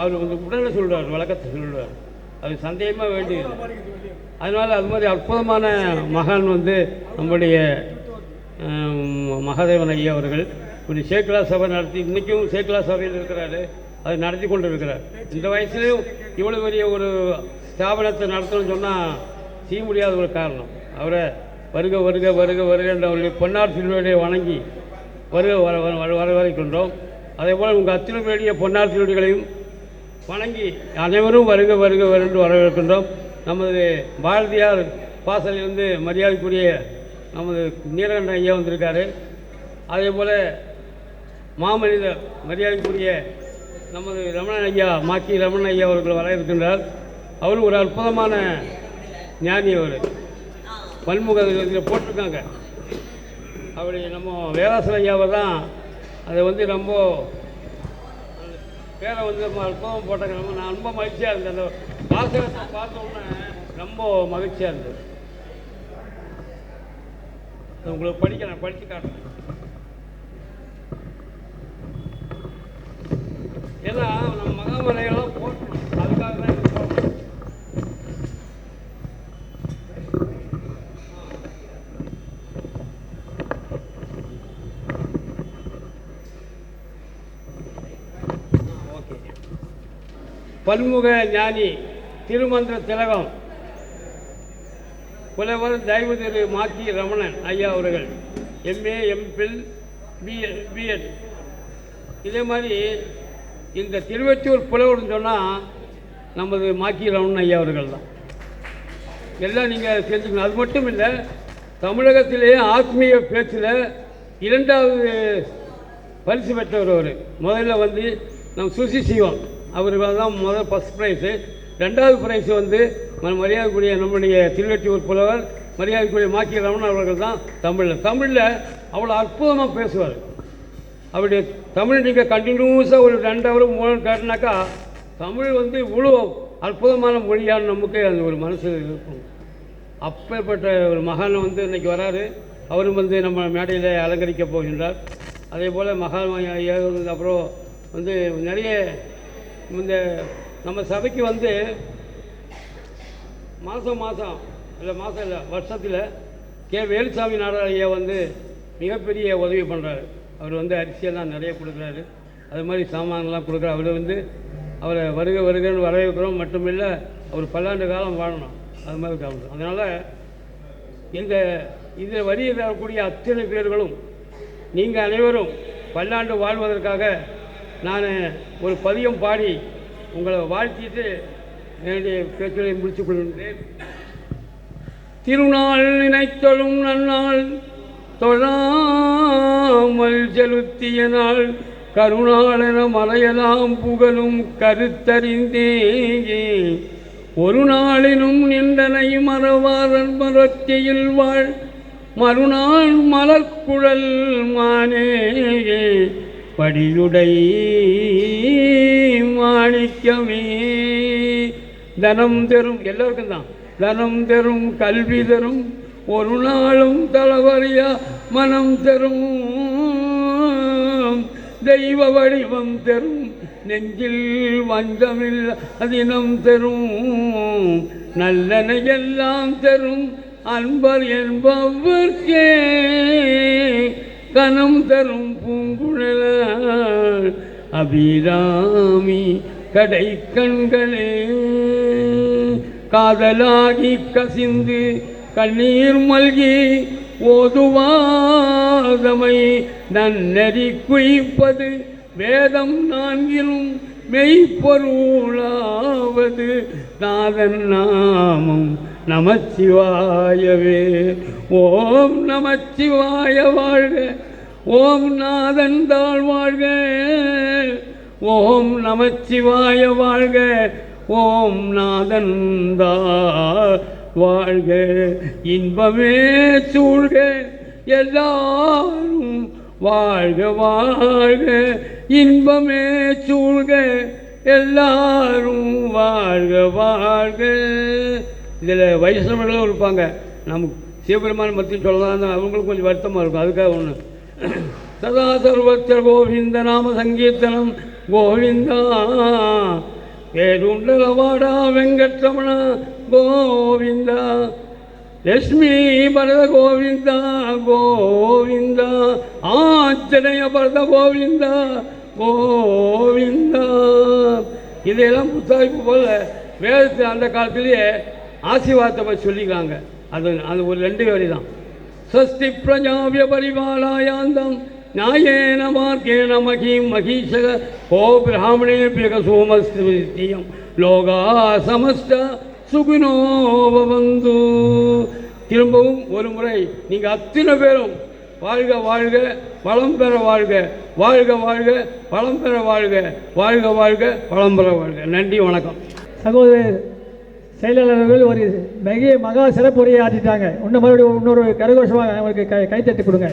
அவர் வந்து உடனே சொல்கிறார், வழக்கத்தை சொல்கிறார். அது சந்தேகமாக வேண்டியது. அதனால் அது மாதிரி அற்புதமான மகான் வந்து நம்முடைய மகாதேவன் ஐயா அவர்கள் இப்படி சேக்கிலா சபை நடத்தி, இன்றைக்கும் சேக்கிலா சபையில் இருக்கிறாரு, அதை நடத்தி கொண்டு இருக்கிறார். இந்த வயசுலேயும் இவ்வளோ பெரிய ஒரு ஸ்தாபனத்தை நடத்தணும்னு சொன்னால் செய்ய முடியாத ஒரு காரணம். அவரை வருக வருக வருக வருக என்ற அவருடைய பொன்னார் திருவடியை வணங்கி வரவேற்கின்றோம். அதேபோல் உங்கள் அத்தனை பேருடைய பொன்னார் திருவடிகளையும் வணங்கி அனைவரும் வருக வருக என்று வரவேற்கின்றோம். நமது பாரதியார் பாசலிலிருந்து மரியாதைக்குரிய நமது நீலகண்டன் ஐயா வந்திருக்காரு. அதே போல் மாமனிதர் மரியாதைக்குரிய நமது ரமணன் ஐயா, மாக்கி ரமணன் ஐயா அவர்கள் வர இருக்கின்றார். அவரும் ஒரு அற்புதமான ஞானி. அவர் பன்முக இதில் போட்டிருக்காங்க. அப்படி நம்ம வேதாசல ஐயாவை தான் அதை வந்து ரொம்ப பேரை வந்து நம்ம அற்புதம் போட்டாங்க. நான் ரொம்ப மகிழ்ச்சியாக இருந்தேன். அந்த வாசகத்தை பார்த்தோன்னே ரொம்ப மகிழ்ச்சியாக இருந்தது. உங்களுக்கு படிக்கிறேன், படித்து காட்டுறேன். ஏன்னா நம்ம மகாமலையெல்லாம் போட்டணும், அதுக்காக தான் இது போட்டோம். ஓகே. பன்முக ஞானி திருமந்திர திலகம் புலவர் தயவு திரு மாக்கி ரமணன் ஐயா அவர்கள் எம்ஏ எம்பில் பிஎட். இதே மாதிரி இந்த திருவெற்றியூர் புலவர்னு சொன்னால் நமது மாக்கி ரமணன் ஐயா அவர்கள் தான். எல்லாம் நீங்கள் தெரிஞ்சுக்கணும். அது மட்டும் இல்லை, தமிழகத்திலேயே ஆத்மீக பேச்சில் 2வது பரிசு பெற்றவர் அவர். முதல்ல வந்து நம்ம சுசி சிவம் அவர்கள் தான் முதல் ஃபஸ்ட் ப்ரைஸு. 2வது ப்ரைஸு வந்து மரியாதைக்குரிய நம்முடைய திருவெற்றியூர் புலவர் மரியாதைக்குரிய மாக்கி ரமணன் அவர்கள் தான் தமிழில் அவ்வளோ அற்புதமாக பேசுவார். அவருடைய தமிழ் நீங்கள் கண்டினியூஸாக ஒரு 2 ஹவர் 3 ஹவர் கேட்டினாக்கா தமிழ் வந்து இவ்வளோ அற்புதமான மொழியான்னு நமக்கு அந்த ஒரு மனசு இருக்கும். அப்பேற்பட்ட ஒரு மகான் வந்து இன்றைக்கி வராரு. அவரும் வந்து நம்ம மேடையில் அலங்கரிக்கப் போகின்றார். அதே போல் மகான் ஐயா அப்புறம் வந்து நிறைய இந்த நம்ம சபைக்கு வந்து மாதம் இல்லை வருஷத்தில் கே வேலுசாமி நாடார் ஐயா வந்து மிகப்பெரிய உதவி பண்ணுறாரு. அவர் வந்து அரிசியெல்லாம் நிறைய கொடுக்குறாரு. அது மாதிரி சாமான்லாம் கொடுக்குறாரு. அவர் வந்து அவரை வருகன்னு வரவேற்கிறோம். மட்டுமில்லை, அவர் பல்லாண்டு காலம் வாழணும், அது மாதிரி காரணம். அதனால் இதில் வரக்கூடிய அத்தனை பேர்களும் நீங்கள் அனைவரும் பல்லாண்டு வாழ்வதற்காக நான் ஒரு பதியம் பாடி உங்களை வாழ்த்திட்டு என்னுடைய பேச்சுகளை முடித்துக் கொள்கின்றேன். திருநாள் நினைத்தொழும் நன்னாள் தொழாமல் செலுத்திய நாள் கருணாளன மலையெல்லாம் புகழும் கருத்தறிந்தே ஒரு நாளினும் நின்றனை மறவாரன் மரத்தியில் வாழ் மறுநாள் மலர்குழல் மானே படியுடை மாணிக்கமே. தனம் தரும் எல்லோருக்கும் தான். தனம் தரும் கல்வி தரும் ஒரு நாளும் தளவறியா மனம் தரும் தெய்வ வடிவம் தரும் நெஞ்சில் வஞ்சமில் அதினம் தரும் நல்லன எல்லாம் தரும் அன்பர் என்பவர்க்கே கனம் தரும் பூங்குழல அபிராமி கடை கண்களே காதலாகி கசிந்து கண்ணீர் மல்கி ஓதுவாதமை நன்னெறி குய்ப்பது வேதம் நான்கிலும் மெய்ப்பொருளாவது நாதன் நாமம் நமச்சிவாயவே. ஓம் நமச்சிவாய வாழ்க, ஓம் நாதன் தாழ் வாழ்க, ஓம் நமச்சிவாய வாழ்க, ஓம் நாதன் தாழ் வாழ்க. இன்பமே சூழ்க எல்லாரும் வாழ்க வாழ்க, இன்பமே சூழ்க எல்லாரும் வாழ்க வாழ்க. இதில் வைஷ்ணவர்களும் இருப்பாங்க. நமக்கு சிவபெருமான் பற்றி சொல்லலாம், அவங்களுக்கு கொஞ்சம் வருத்தமாக இருக்கும். அதுக்காக ஒன்று சதா சர்வத்திர கோவிந்த நாம சங்கீர்த்தனம் கோவிந்தா வேறுண்டலவாடா வெங்கட்ரமண கோவிந்தா லக்ஷ்மி பரத கோவிந்தா கோவிந்தா ஆஞ்சநேய பரத கோவிந்தா கோவிந்தா. இதையெல்லாம் புத்தாய்ப்பு போல வேதத்தில் அந்த காலத்திலேயே ஆசீர்வாதத்தை பற்றி சொல்லிக்கிறாங்க. அது ஒரு 2 வரி தான். ஸ்வஸ்தி பிரஜாவிய பரிபாலாயாந்தம் நியாயேன மார்க்கேண மகீம் மகீஷக கோ பிராமணே பியக சோமஸ்தியம் லோகா சமஸ்த சுகுணோ பவந்து. திரும்பவும் ஒரு முறை நீங்கள் அத்தனை பேரும் வாழ்க வாழ்க வளம் பெற வாழ்க, வாழ்க வாழ்க வளம் பெற வாழ்க, வாழ்க வாழ்க வளம் பெற வாழ்க. நன்றி, வணக்கம். சகோதரர் செயலாளர்கள் ஒரு மகா சிறப்புரையை ஆற்றிட்டாங்க. மறுபடியும் இன்னொரு கரகோஷமாக அவங்களுக்கு கைத்தட்டி கொடுங்க.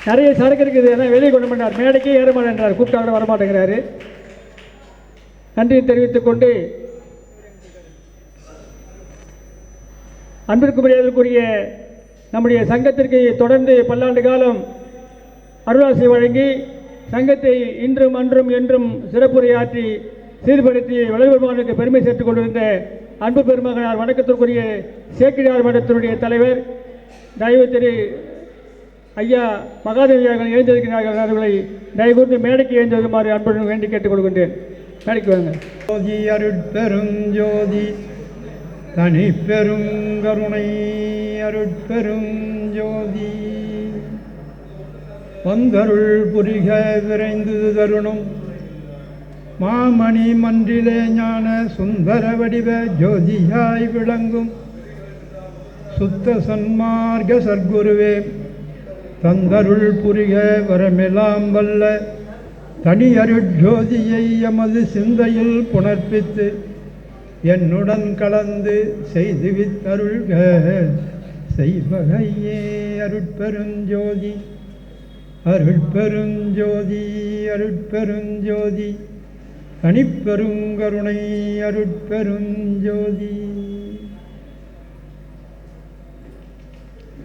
நிறைய சரக்கு இருக்குது, எல்லாம் வெளியே கொண்டு பண்ணார், மேடைக்கே ஏற மாட்டேன்றார், கூப்பிட்டாங்க வரமாட்டேங்கிறாரு. நன்றியை தெரிவித்துக் கொண்டு அன்பிற்குரியதற்குரிய நம்முடைய சங்கத்திற்கு தொடர்ந்து பல்லாண்டு காலம் அருளாசி வழங்கி சங்கத்தை இன்றும் அன்றும் என்றும் சிறப்புரையாற்றி சீர்படுத்தி வளர்பெருமானுக்கு பெருமை சேர்த்துக் கொண்டிருந்த அன்பு பெருமகனார் வணக்கத்திற்குரிய சேக்கிழார் மடத்தினுடைய தலைவர் தயவு திரு ஐயா மகாதேவி அவர்கள் எழுந்திருக்கிறார்கள். அவர்களை தயவுகூர்ந்து மேடைக்கு எழுந்துமாறு அன்புடன் வேண்டி கேட்டுக் கொள்கின்றேன். மேடைக்கு வாங்க. ஜோதி அருட்பெருஞ்சோதி தனி பெருங்கருணை அருட்பெருஞ்சோதி வந்தருள் புரிக விரைந்து தருணும் மாமணி மன்றிலே ஞான சுந்தர வடிவ ஜோதியாய் விளங்கும் சுத்த சன்மார்க்க சர்க்குருவே தந்தருள் புரிக வரமெல்லாம் வல்ல தனி அருட்ஜோதியை எமது சிந்தையில் புணர்ப்பித்து என்னுடன் கலந்து செய்துவித்தருள்க செய்வகையே. அருட்பெருஞ்சோதி அருட்பெருஞ்சோதி அருட்பெருஞ்சோதி தனிப்பெருங்கருணை அருட்பெருஞ்சோதி.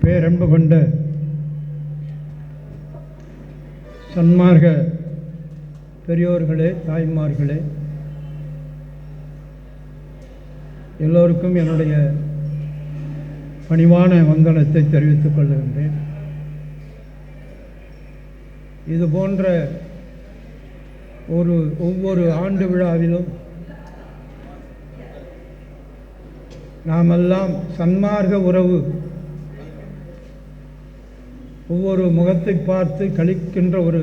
பேரன்பு கொண்ட சன்மார்க்க பெரியோர்களே, தாய்மார்களே, எல்லோருக்கும் என்னுடைய பணிவான வந்தனத்தை தெரிவித்துக் கொள்கின்றேன். இது போன்ற ஒவ்வொரு ஆண்டு விழாவிலும் நாமெல்லாம் சன்மார்க்க உறவு ஒவ்வொரு முகத்தை பார்த்து கழிக்கின்ற ஒரு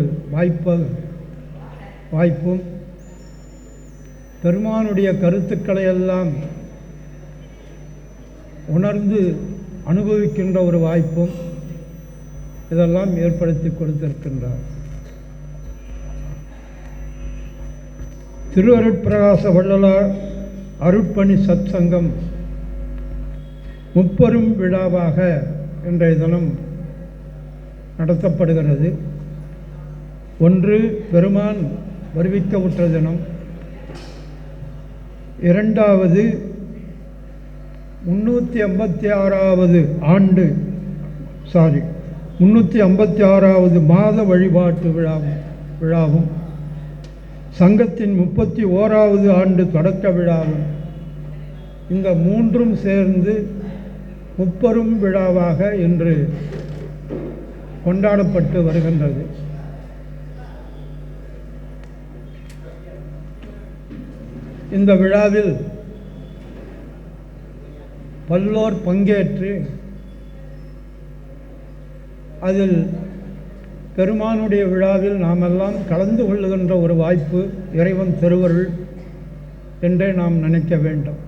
வாய்ப்பும் பெருமானுடைய கருத்துக்களை எல்லாம் உணர்ந்து அனுபவிக்கின்ற ஒரு வாய்ப்பும் இதெல்லாம் ஏற்படுத்தி கொடுத்திருக்கின்றார். திரு அருட்பிரகாச வள்ளலார் அருட்பணி சத்சங்கம் முப்பெரும் விழாவாக இன்றைய தினம் நடத்தப்படுகிறது. ஒன்று பெருமான் வருவிக்கவுற்ற தினம், இரண்டாவது 356வது மாத வழிபாட்டு விழாவும் சங்கத்தின் 31வது ஆண்டு தொடக்க விழாவும் இந்த மூன்றும் சேர்ந்து முப்பெரும் விழாவாக இன்று கொண்டாடப்பட்டு வருகின்றது. இந்த விழாவில் பல்லோர் பங்கேற்று அதில் பெருமானுடைய விழாவில் நாமெல்லாம் கலந்து கொள்ளுகின்ற ஒரு வாய்ப்பு இறைவன் திருவருள் என்றே நாம் நினைக்க வேண்டும்.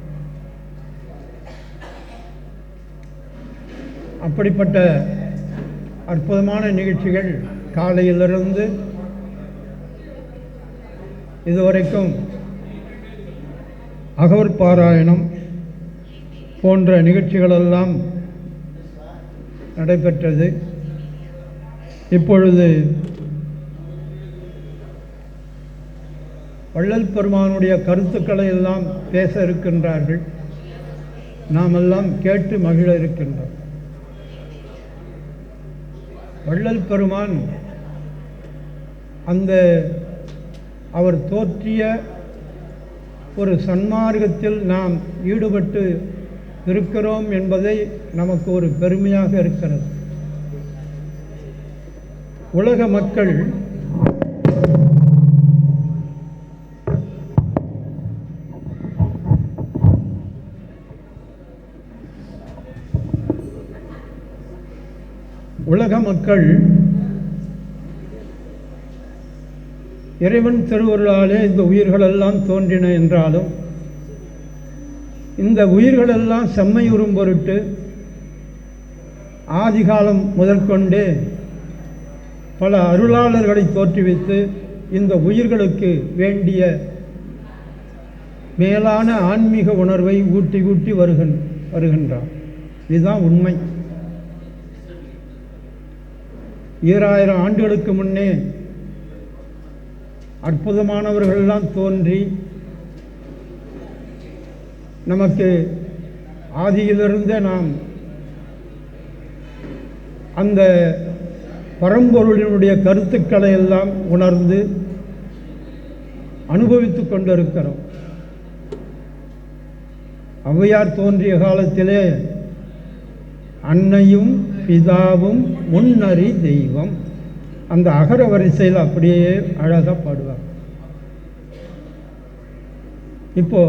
அப்படிப்பட்ட அற்புதமான நிகழ்ச்சிகள் காலையிலிருந்து இதுவரைக்கும் அகவல் பாராயணம் போன்ற நிகழ்ச்சிகளெல்லாம் நடைபெற்றது. இப்பொழுது வள்ளல் பெருமானுடைய கருத்துக்களை எல்லாம் பேச இருக்கின்றார்கள். நாம் எல்லாம் கேட்டு மகிழ இருக்கின்றோம். வள்ளல் பெருமான் அந்த அவர் தோற்றிய ஒரு சன்மார்க்கத்தில் நாம் ஈடுபட்டு இருக்கிறோம் என்பதை நமக்கு ஒரு பெருமையாக இருக்கிறது. உலக மக்கள் இறைவன் திருவருளாலே இந்த உயிர்களெல்லாம் தோன்றின என்றாலும் இந்த உயிர்களெல்லாம் செம்மையுறும் பொருட்டு ஆதிகாலம் முதற்கொண்டே பல அருளாளர்களை தோற்றுவித்து இந்த உயிர்களுக்கு வேண்டிய மேலான ஆன்மீக உணர்வை ஊட்டி ஊட்டி வருகின்றார். இதுதான் உண்மை. 2000 ஆண்டுகளுக்கு முன்னே அற்புதமானவர்களெல்லாம் தோன்றி நமக்கு ஆதியிலிருந்தே நாம் அந்த பரம்பொருளினுடைய கருத்துக்களை எல்லாம் உணர்ந்து அனுபவித்து கொண்டிருக்கிறோம். ஔவையார் தோன்றிய காலத்திலே அன்னையும் பிதாவும் முன்னறி தெய்வம் அந்த அகர வரிசையில் அப்படியே அழகாக பாடுவார். இப்போ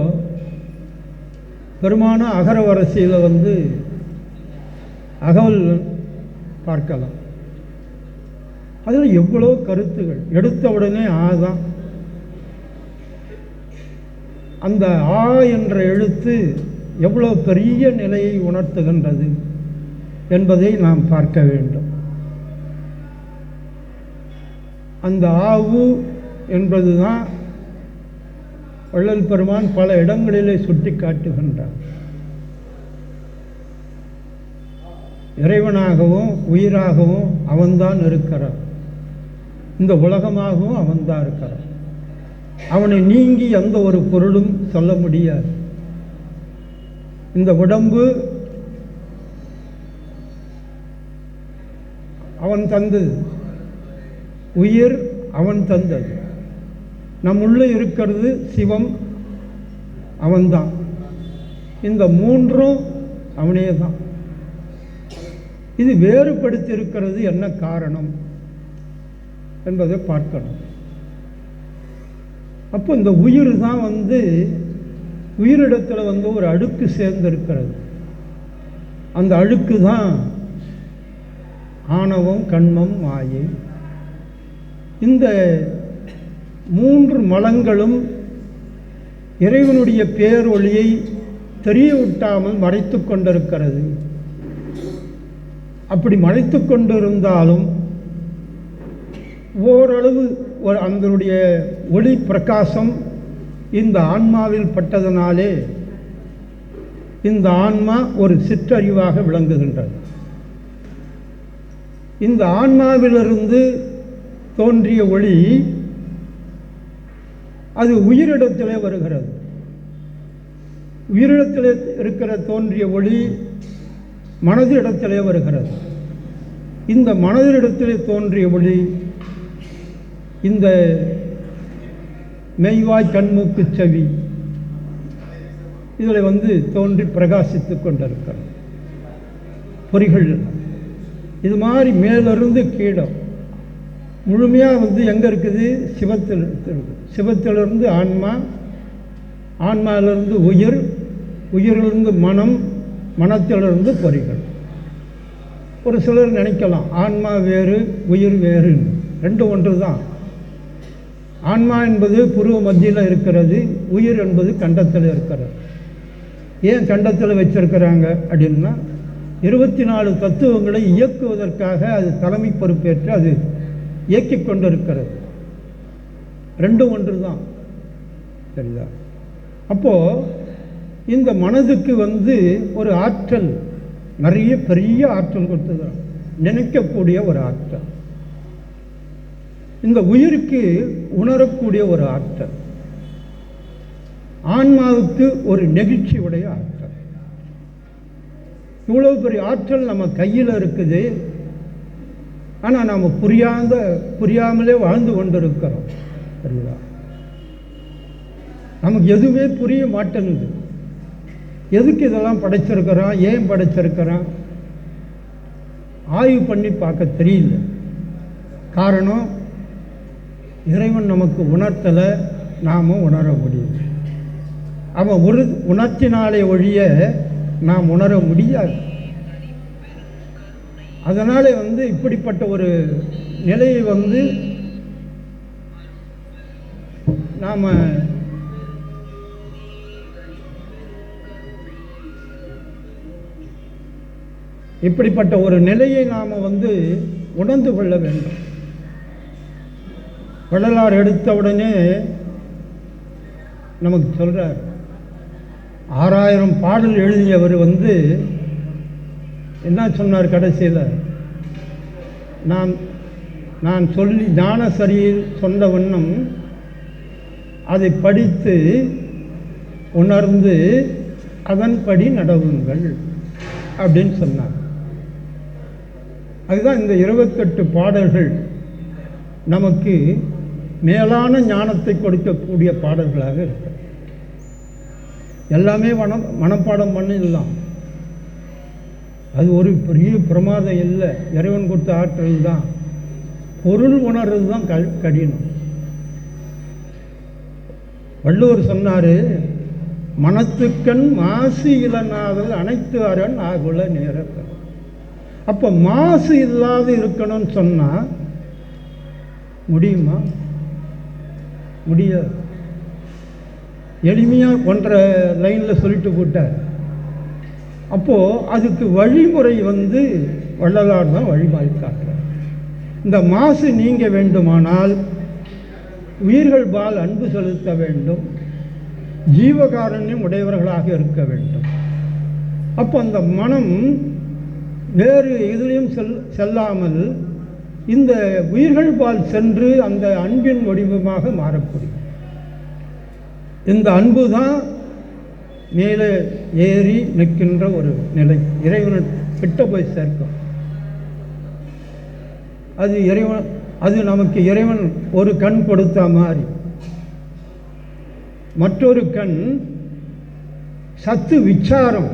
பெருமான அகர வரிசையில் அகவல் பார்க்கலாம். அதில் எவ்வளோ கருத்துகள். எடுத்த உடனே ஆதான். அந்த ஆ என்ற எழுத்து எவ்வளோ பெரிய நிலையை உணர்த்துகின்றது என்பதை நாம் பார்க்க வேண்டும். அந்த ஆவு என்பதுதான் வள்ளல் பெருமான் பல இடங்களிலே சுட்டி காட்டுகின்றார். இறைவனாகவும் உயிராகவும் அவன்தான் இருக்கிறான். இந்த உலகமாகவும் அவன்தான் இருக்கிறான். அவனை நீங்கி எந்த ஒரு பொருளும் சொல்ல முடியாது. இந்த உடம்பு அவன் தந்தது, உயிர் அவன் தந்தது. நம்முள்ளே இருக்கிறது சிவம், அவன்தான். இந்த மூன்றும் அவனே தான். இது வேறுபடுத்தி இருக்கிறது என்ன காரணம் என்பதை பார்க்கணும். அப்போ இந்த உயிர் தான் உயிரிடத்தில் ஒரு அழுக்கு சேர்ந்திருக்கிறது. அந்த அழுக்கு தான் ஆணவம், கண்மம், மாயை. இந்த மூன்று மலங்களும் இறைவனுடைய பேரொளியை தெரியவிட்டாமல் மறைத்து கொண்டிருக்கிறது. அப்படி மறைத்து கொண்டிருந்தாலும் ஓரளவு அதனுடைய ஒளி பிரகாசம் இந்த ஆன்மாவில் பட்டதனாலே இந்த ஆன்மா ஒரு சிற்றறிவாக விளங்குகின்றது. இந்த ஆன்மாவிலிருந்து தோன்றிய ஒளி அது உயிரிடத்திலே வருகிறது. உயிரிடத்திலே இருக்கிற தோன்றிய ஒளி மனதிடத்திலே வருகிறது. இந்த மனதிடத்திலே தோன்றிய ஒளி இந்த மெய்வாய் கண்மூக்கு செவி இதில் வந்து தோன்றி பிரகாசித்து கொண்டிருக்கிறது. பொறிகள் இது மாதிரி மேலிருந்து கீழே முழுமையாக வந்து எங்கே இருக்குது? சிவத்தில் இருக்குது. சிவத்திலிருந்து ஆன்மா, ஆன்மாவிலிருந்து உயிர், உயிரிலிருந்து மனம், மனத்திலிருந்து பொறிகள். ஒரு சிலர் நினைக்கலாம் ஆன்மா வேறு உயிர் வேறு, ரெண்டு ஒன்று தான். ஆன்மா என்பது புருவ மத்தியில் இருக்கிறது, உயிர் என்பது கண்டத்தில் இருக்கிறது. ஏன் கண்டத்தில் வச்சிருக்கிறாங்க அப்படின்னா 24 தத்துவங்களை இயக்குவதற்காக அது தலைமை பொறுப்பேற்று அது இயக்கி கொண்டிருக்கிறது. ரெண்டும் ஒன்று தான். சரிதா? அப்போது இந்த மனதுக்கு வந்து ஒரு ஆற்றல், நிறைய பெரிய ஆற்றல் கொடுத்தது, நினைக்கக்கூடிய ஒரு ஆற்றல். இந்த உயிருக்கு உணரக்கூடிய ஒரு ஆற்றல், ஆன்மாவுக்கு ஒரு நெகிழ்ச்சி உடைய ஆற்றல். இவ்வளவு பெரிய ஆற்றல் நம்ம கையில் இருக்குது. ஆனால் நாம் புரியாமலே வாழ்ந்து கொண்டிருக்கிறோம். சரிங்களா? நமக்கு எதுவுமே புரிய மாட்டேங்குது. எதுக்கு இதெல்லாம் படைச்சிருக்கிறோம், ஏன் படைச்சிருக்கிறோம் ஆய்வு பண்ணி பார்க்க தெரியல. காரணம், இறைவன் நமக்கு உணர்த்தலை, நாம் உணர முடியும். அவன் உணர்த்தினாலே ஒழிய நாம் உணர முடியாது. அதனாலே வந்து இப்படிப்பட்ட ஒரு நிலையை வந்து நாம் இப்படிப்பட்ட ஒரு நிலையை நாம் வந்து உணர்ந்து கொள்ள வேண்டும். வள்ளலார் எடுத்த உடனே நமக்கு சொல்கிறார், 6000 பாடல் எழுதியவர் வந்து என்ன சொன்னார் கடைசியில்? நான் சொல்லி ஞானசரியில் சொன்ன வண்ணம் அதை படித்து உணர்ந்து அதன்படி நடவுங்கள் அப்படின்னு சொன்னார். அதுதான் இந்த 28 பாடல்கள் நமக்கு மேலான ஞானத்தை கொடுக்கக்கூடிய பாடல்களாக இருக்கு. எல்லாமே மனப்பாடம் பண்ணிடலாம், அது ஒரு பெரிய பிரமாதம் இல்லை. இறைவன் கொடுத்த ஆற்றல் தான். பொருள் உணர்றது தான் கடினம். வள்ளுவர் சொன்னார், மனத்துக்கண் மாசு இளநாதல் அனைத்து அரண் ஆகுல நேரத்தில். அப்போ மாசு இல்லாது இருக்கணும்னு சொன்னால் முடியுமா? முடியாது. எளிமையாக ஒன்றரை லைனில் சொல்லிட்டு போட்டார். அப்போது அதுக்கு வழிமுறை வந்து வள்ளலார் தான் வழிமாறி காட்டுறார். இந்த மாசு நீங்க வேண்டுமானால் உயிர்கள் பால் அன்பு செலுத்த வேண்டும், ஜீவகாரண்யம் உடையவர்களாக இருக்க வேண்டும். அப்போ அந்த மனம் வேறு எதிலையும் செல்லாமல் இந்த உயிர்கள் பால் சென்று அந்த அன்பின் வடிவமாக மாறக்கூடிய இந்த அன்பு தான் மேலே ஏறி நிற்கின்ற ஒரு நிலை. இறைவன் கிட்ட போய் சேர்க்கும். அது நமக்கு இறைவன் ஒரு கண் கொடுத்த மாதிரி. மற்றொரு கண் சத்து விசாரம்.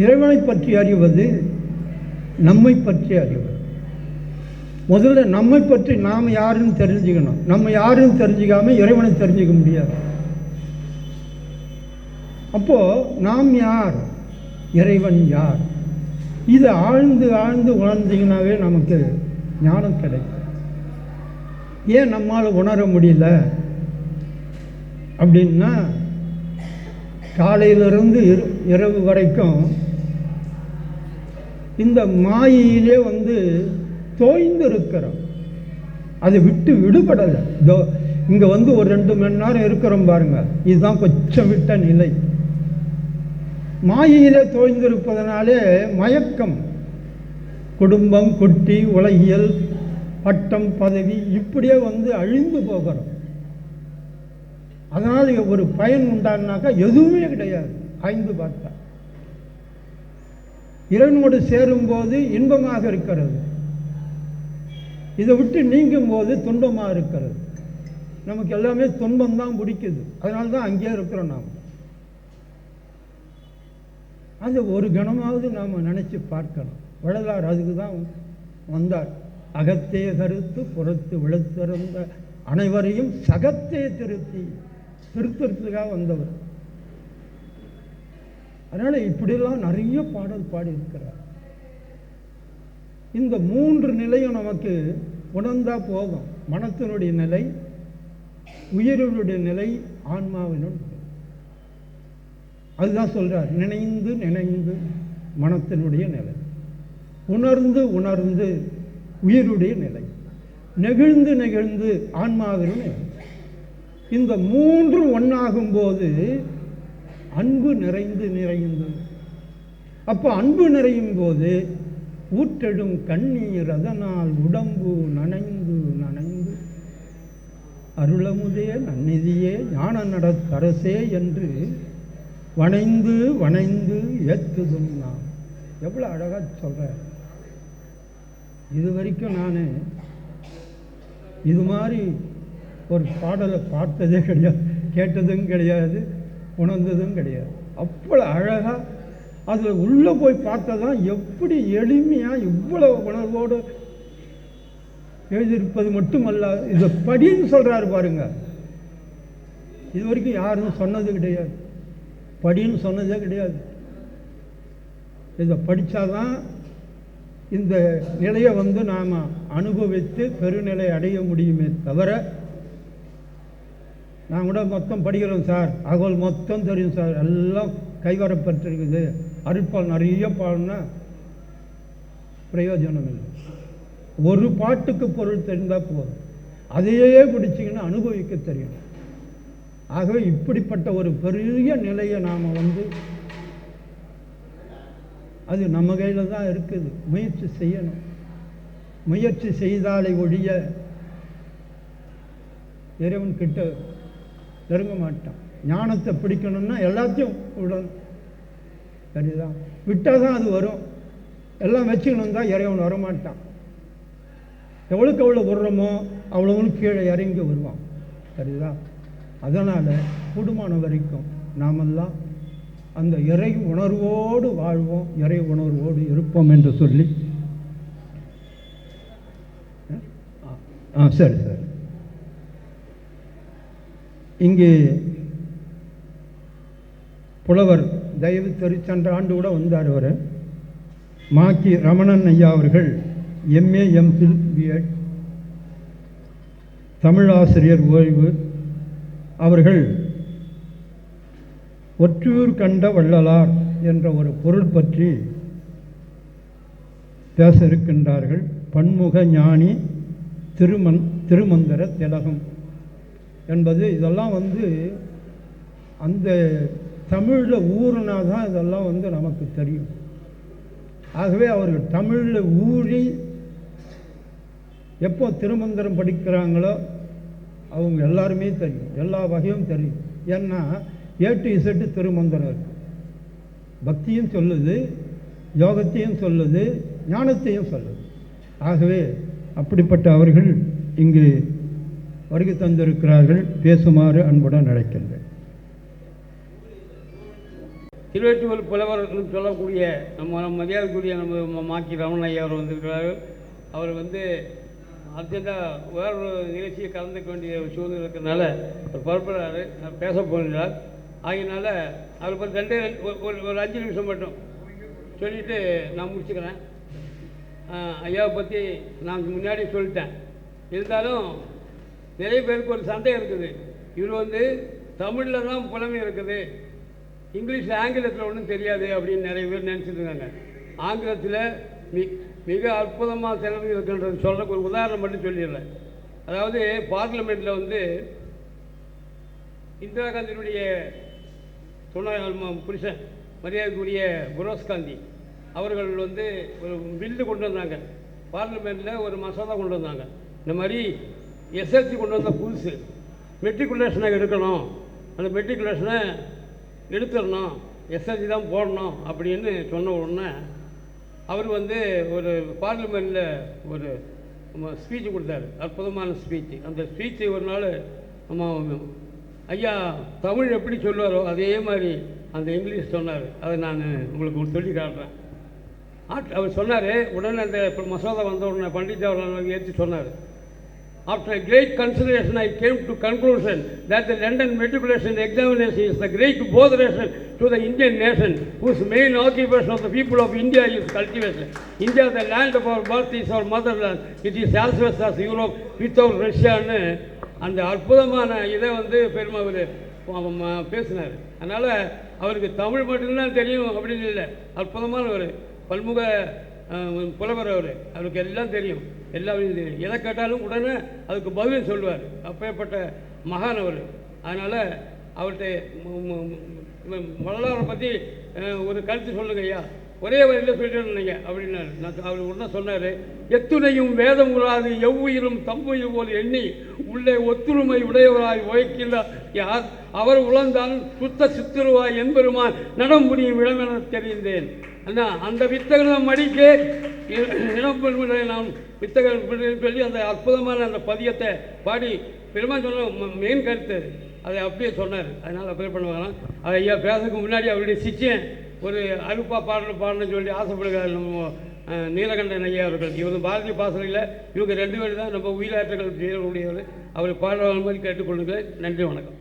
இறைவனை பற்றி அறிவது, நம்மை பற்றி அறிவது. முதல்ல நம்மை பற்றி நாம் யாருன்னு தெரிஞ்சுக்கணும். நம்ம யாருன்னு தெரிஞ்சுக்காம இறைவனை தெரிஞ்சுக்க முடியாது. அப்போ நாம் யார், இறைவன் யார், இதை ஆழ்ந்து ஆழ்ந்து உணர்ந்தீங்கன்னாவே நமக்கு ஞானம் கிடைக்கும். ஏன் நம்மால் உணர முடியல அப்படின்னா, காலையிலிருந்து இரவு வரைக்கும் இந்த மாயையிலே வந்து தோய்ந்து இருக்கிறோம். அதை விட்டு விடுபடலை. இங்கே வந்து ஒரு 2 மணி நேரம் இருக்கிறோம் பாருங்க, இதுதான் கொஞ்சம் விட்ட நிலை. மாயையிலே தோய்ந்திருப்பதனாலே மயக்கம், குடும்பம், குட்டி, உலகியல், பட்டம், பதவி, இப்படியே வந்து அழிந்து போகிறோம். அதனால் ஒரு பயன் உண்டானாக்கா எதுவுமே கிடையாது. ஆய்ந்து பார்த்தா இறைவனோடு சேரும்போது இன்பமாக இருக்கிறது, இதை விட்டு நீங்கும் போது துன்பமாக இருக்கிறது. நமக்கு எல்லாமே துன்பம் தான் பிடிக்குது. அதனால தான் அங்கேயே இருக்கிறோம் நாம். அது ஒரு கணமாவது நாம் நினச்சி பார்க்கணும். வள்ளலார் அதுக்கு தான் வந்தார். அகத்தே கருத்து புறத்து விழுத்திறந்த அனைவரையும் சகத்தே திருத்துறதுக்காக வந்தவர். அதனால் இப்படிலாம் நிறைய பாடல் பாடியிருக்கிறார். இந்த 3 நிலையும் நமக்கு உணர்ந்தா போதும். மனத்தினுடைய நிலை, உயிரினுடைய நிலை, ஆன்மாவினுடைய. அதுதான் சொல்றார், நினைந்து நினைந்து மனத்தினுடைய நிலை, உணர்ந்து உணர்ந்து உயிருடைய நிலை, நெகிழ்ந்து நெகிழ்ந்து ஆன்மாவினுடைய நிலை. இந்த 3 ஒன்றாகும்போது அன்பு நிறைந்து நிறைந்து, அப்போ அன்பு நிறையும் போது ஊற்றெடும் கண்ணீர் அதனால் உடம்பு நனைந்து நனைந்து அருளமுதே நன்னிதியே ஞான நடக்கரசே என்று வணைந்து வணைந்து ஏற்றுதும். நான் எவ்வளோ அழகாக சொல்கிறேன். இது வரைக்கும் நான் இது மாதிரி ஒரு பாடலை பார்த்ததே கிடையாது, கேட்டதும் கிடையாது, உணர்ந்ததும் கிடையாது. அவ்வளோ அழகாக அதில் உள்ளே போய் பார்த்ததான் எப்படி எளிமையாக இவ்வளோ உணர்வோடு எழுதியிருப்பது மட்டுமல்ல, இதை படின்னு சொல்கிறாரு பாருங்க. இது வரைக்கும் யாரும் சொன்னது கிடையாது, படின்னு சொன்னதே கிடையாது. இதை படித்தாதான் இந்த நிலையை நாம் அனுபவித்து பெருநிலை அடைய முடியுமே தவிர, நான் கூட மொத்தம் படிக்கிறோம் சார், அகோல் மொத்தம் தெரியும் சார், எல்லாம் கைவரப்பட்டிருக்குது, அருட்பால் நிறைய பாடுனா பிரயோஜனம் இல்லை. ஒரு பாட்டுக்கு பொருள் தெரிந்தால் போதும், அதையே பிடிச்சிங்கன்னா அனுபவிக்க தெரியும். ஆகவே இப்படிப்பட்ட ஒரு பெரிய நிலையை நாம் அது நம்ம கையில் தான் இருக்குது. முயற்சி செய்யணும். முயற்சி செய்தாலே ஒழிய இறைவன் கிட்ட நெருங்க மாட்டான். ஞானத்தை பிடிக்கணும்னா எல்லாத்தையும் விடணும். சரிதான், விட்டால் தான் அது வரும். எல்லாம் வச்சுக்கணும் தான் இறைவன் வரமாட்டான். எவ்வளோக்கு எவ்வளோ விடுறோமோ அவ்வளோவும் கீழே இறங்கி வருவான். சரிதான். அதனால் கூடுமான வரைக்கும் நாமெல்லாம் அந்த இறை உணர்வோடு வாழ்வோம், இறை உணர்வோடு இருப்போம் என்று சொல்லி, சரி சார். இங்கே புலவர் தயவு சென்ற ஆண்டு கூட வந்தார். அவர் மாக்கி ரமணன் ஐயா அவர்கள் எம்ஏ எம்ஃபில் பிஎட் தமிழாசிரியர் ஓய்வு. அவர்கள் ஒற்றூர் கண்ட வள்ளலார் என்ற ஒரு பொருள் பற்றி பேச இருக்கின்றார்கள். பன்முக ஞானி திருமந்திர திலகம் என்பது இதெல்லாம் அந்த தமிழில் ஊறினா தான் இதெல்லாம் நமக்கு தெரியும். ஆகவே அவர்கள் தமிழில் ஊறி எப்போ திருமந்திரம் படிக்கிறாங்களோ அவங்க எல்லாருமே தெரியும், எல்லா வகையும் தெரியும். ஏன்னா A to Z திருமந்திரம் இருக்கு. பக்தியும் சொல்லுது, யோகத்தையும் சொல்லுது, ஞானத்தையும் சொல்லுது. ஆகவே அப்படிப்பட்ட அவர்கள் இங்கு வருகை தந்திருக்கிறார்கள். பேசுமாறு அன்புடன் அழைக்கின்றேன். திருவேற்றுவர் புலவர் சொல்லக்கூடிய நம்ம மரியாதைக்குரிய நம்ம மாக்கி ரமணன் ஐயா அவர் வந்திருக்கிறார்கள். அவர் அர்ஜென்ட்டாக வேறொரு நிகழ்ச்சியை கலந்துக்க வேண்டிய சூழ்நிலை இருக்கிறதுனால அவர் புறப்படுறாரு, பேச போகிறார். ஆகினால அவரை பற்றி ஒரு 5 நிமிஷம் மட்டும் சொல்லிவிட்டு நான் முடிச்சுக்கிறேன். ஐயாவை பற்றி நான் முன்னாடி சொல்லிட்டேன். இருந்தாலும் நிறைய பேருக்கு ஒரு சந்தேகம் இருக்குது. இவர் தமிழில் தான் புலமை இருக்குது, இங்கிலீஷில் ஆங்கிலத்தில் ஒன்றும் தெரியாது அப்படின்னு நிறைய பேர் நினச்சிட்டு இருக்காங்க. ஆங்கிலத்தில் மிக அற்புதமாக திறமை இருக்குன்றது சொல்கிறக்கு ஒரு உதாரணம் மட்டும் சொல்லிடுறேன். அதாவது பார்லிமெண்ட்டில் இந்திரா காந்தியினுடைய புருஷன் மரியாதைக்குரிய புரோஸ் காந்தி அவர்கள் ஒரு பில்லு கொண்டு வந்தாங்க. பார்லிமெண்ட்டில் ஒரு மசோதா கொண்டு வந்தாங்க. இந்த மாதிரி எஸ்எல்சி கொண்டு வந்த புதுசு மெட்ரிகுலேஷனை எடுக்கணும், அந்த மெட்ரிகுலேஷனை எடுத்துடணும், எஸ்எல்சி தான் போடணும் அப்படின்னு சொன்ன உடனே அவர் ஒரு பார்லிமெண்ட்டில் ஒரு ஸ்பீச் கொடுத்தாரு, அற்புதமான ஸ்பீச்சு. அந்த ஸ்பீச்சை ஒரு நாள் ஆமாம் ஐயா தமிழ் எப்படி சொல்லுவாரோ அதே மாதிரி அந்த இங்கிலீஷ் சொன்னார். அதை நான் உங்களுக்கு சொல்லி காட்டுறேன். அவர் சொன்னார், உடனே அந்த மசோதா வந்த உடனே பண்டிட் ஜவஹர்லால் ஏற்றி சொன்னார், after a great consideration I came to conclusion that the London matriculation examination is the great botheration to the Indian nation whose main occupation of the people of India is cultivation. India, the land of our birth, is our motherland. It is as vast as Europe without Russia. அந்த அற்புதமான இதை பெருமை அவர் பேசினார். அதனால் அவருக்கு தமிழ் மட்டும்தான் தெரியும் அப்படின்னு இல்லை, அற்புதமான ஒரு பன்முக புலவர் அவருக்கு எல்லாம் தெரியும், எல்லா தெரியும். எதை கேட்டாலும் உடனே அதுக்கு பதில் சொல்லுவார். அப்பேற்பட்ட மகான் அவர். அதனால் அவர்கிட்ட வரலாறை பற்றி ஒரு கருத்து சொல்லுங்க ஐயா, ஒரே வரையில் சொல்லிட்டு அப்படின்னாரு. அவர் உடனே சொன்னார், எத்துணையும் வேதம் உறாது எவ்வுயிரும் தம்புயிர் போல் எண்ணி உள்ளே ஒத்துழைமை உடையவராய் உழைக்கின்றார் யார் அவர் உழந்தான் சுத்த சித்துருவாய் என்பெருமான் நடம் புரியும் இடமென தெரிந்தேன். அண்ணா அந்த வித்தகன் மடிக்க இடம்பெறுவதை நான் வித்தகன் சொல்லி அந்த அற்புதமான அந்த பதியத்தை பாடி பெருமான் சொன்ன மெயின் கருத்து அதை அப்படியே சொன்னார். அதனால் அப்படியே பண்ணுவாங்க. அதை ஐயா பேசுறதுக்கு முன்னாடி அவருடைய சிச்சியன் ஒரு அருப்பா பாடணும்னு சொல்லி ஆசைப்படுகிறார் நம்ம நீலகண்டன் ஐயா அவர்கள். இவர் பாரதிய பாசனையில் இவங்க 2 பேர் தான் நம்ம உயிராற்றங்கள் செய்யக்கூடியவர். அவர் பாடுற மாதிரி கேட்டுக்கொள்ளுங்கள். நன்றி, வணக்கம்.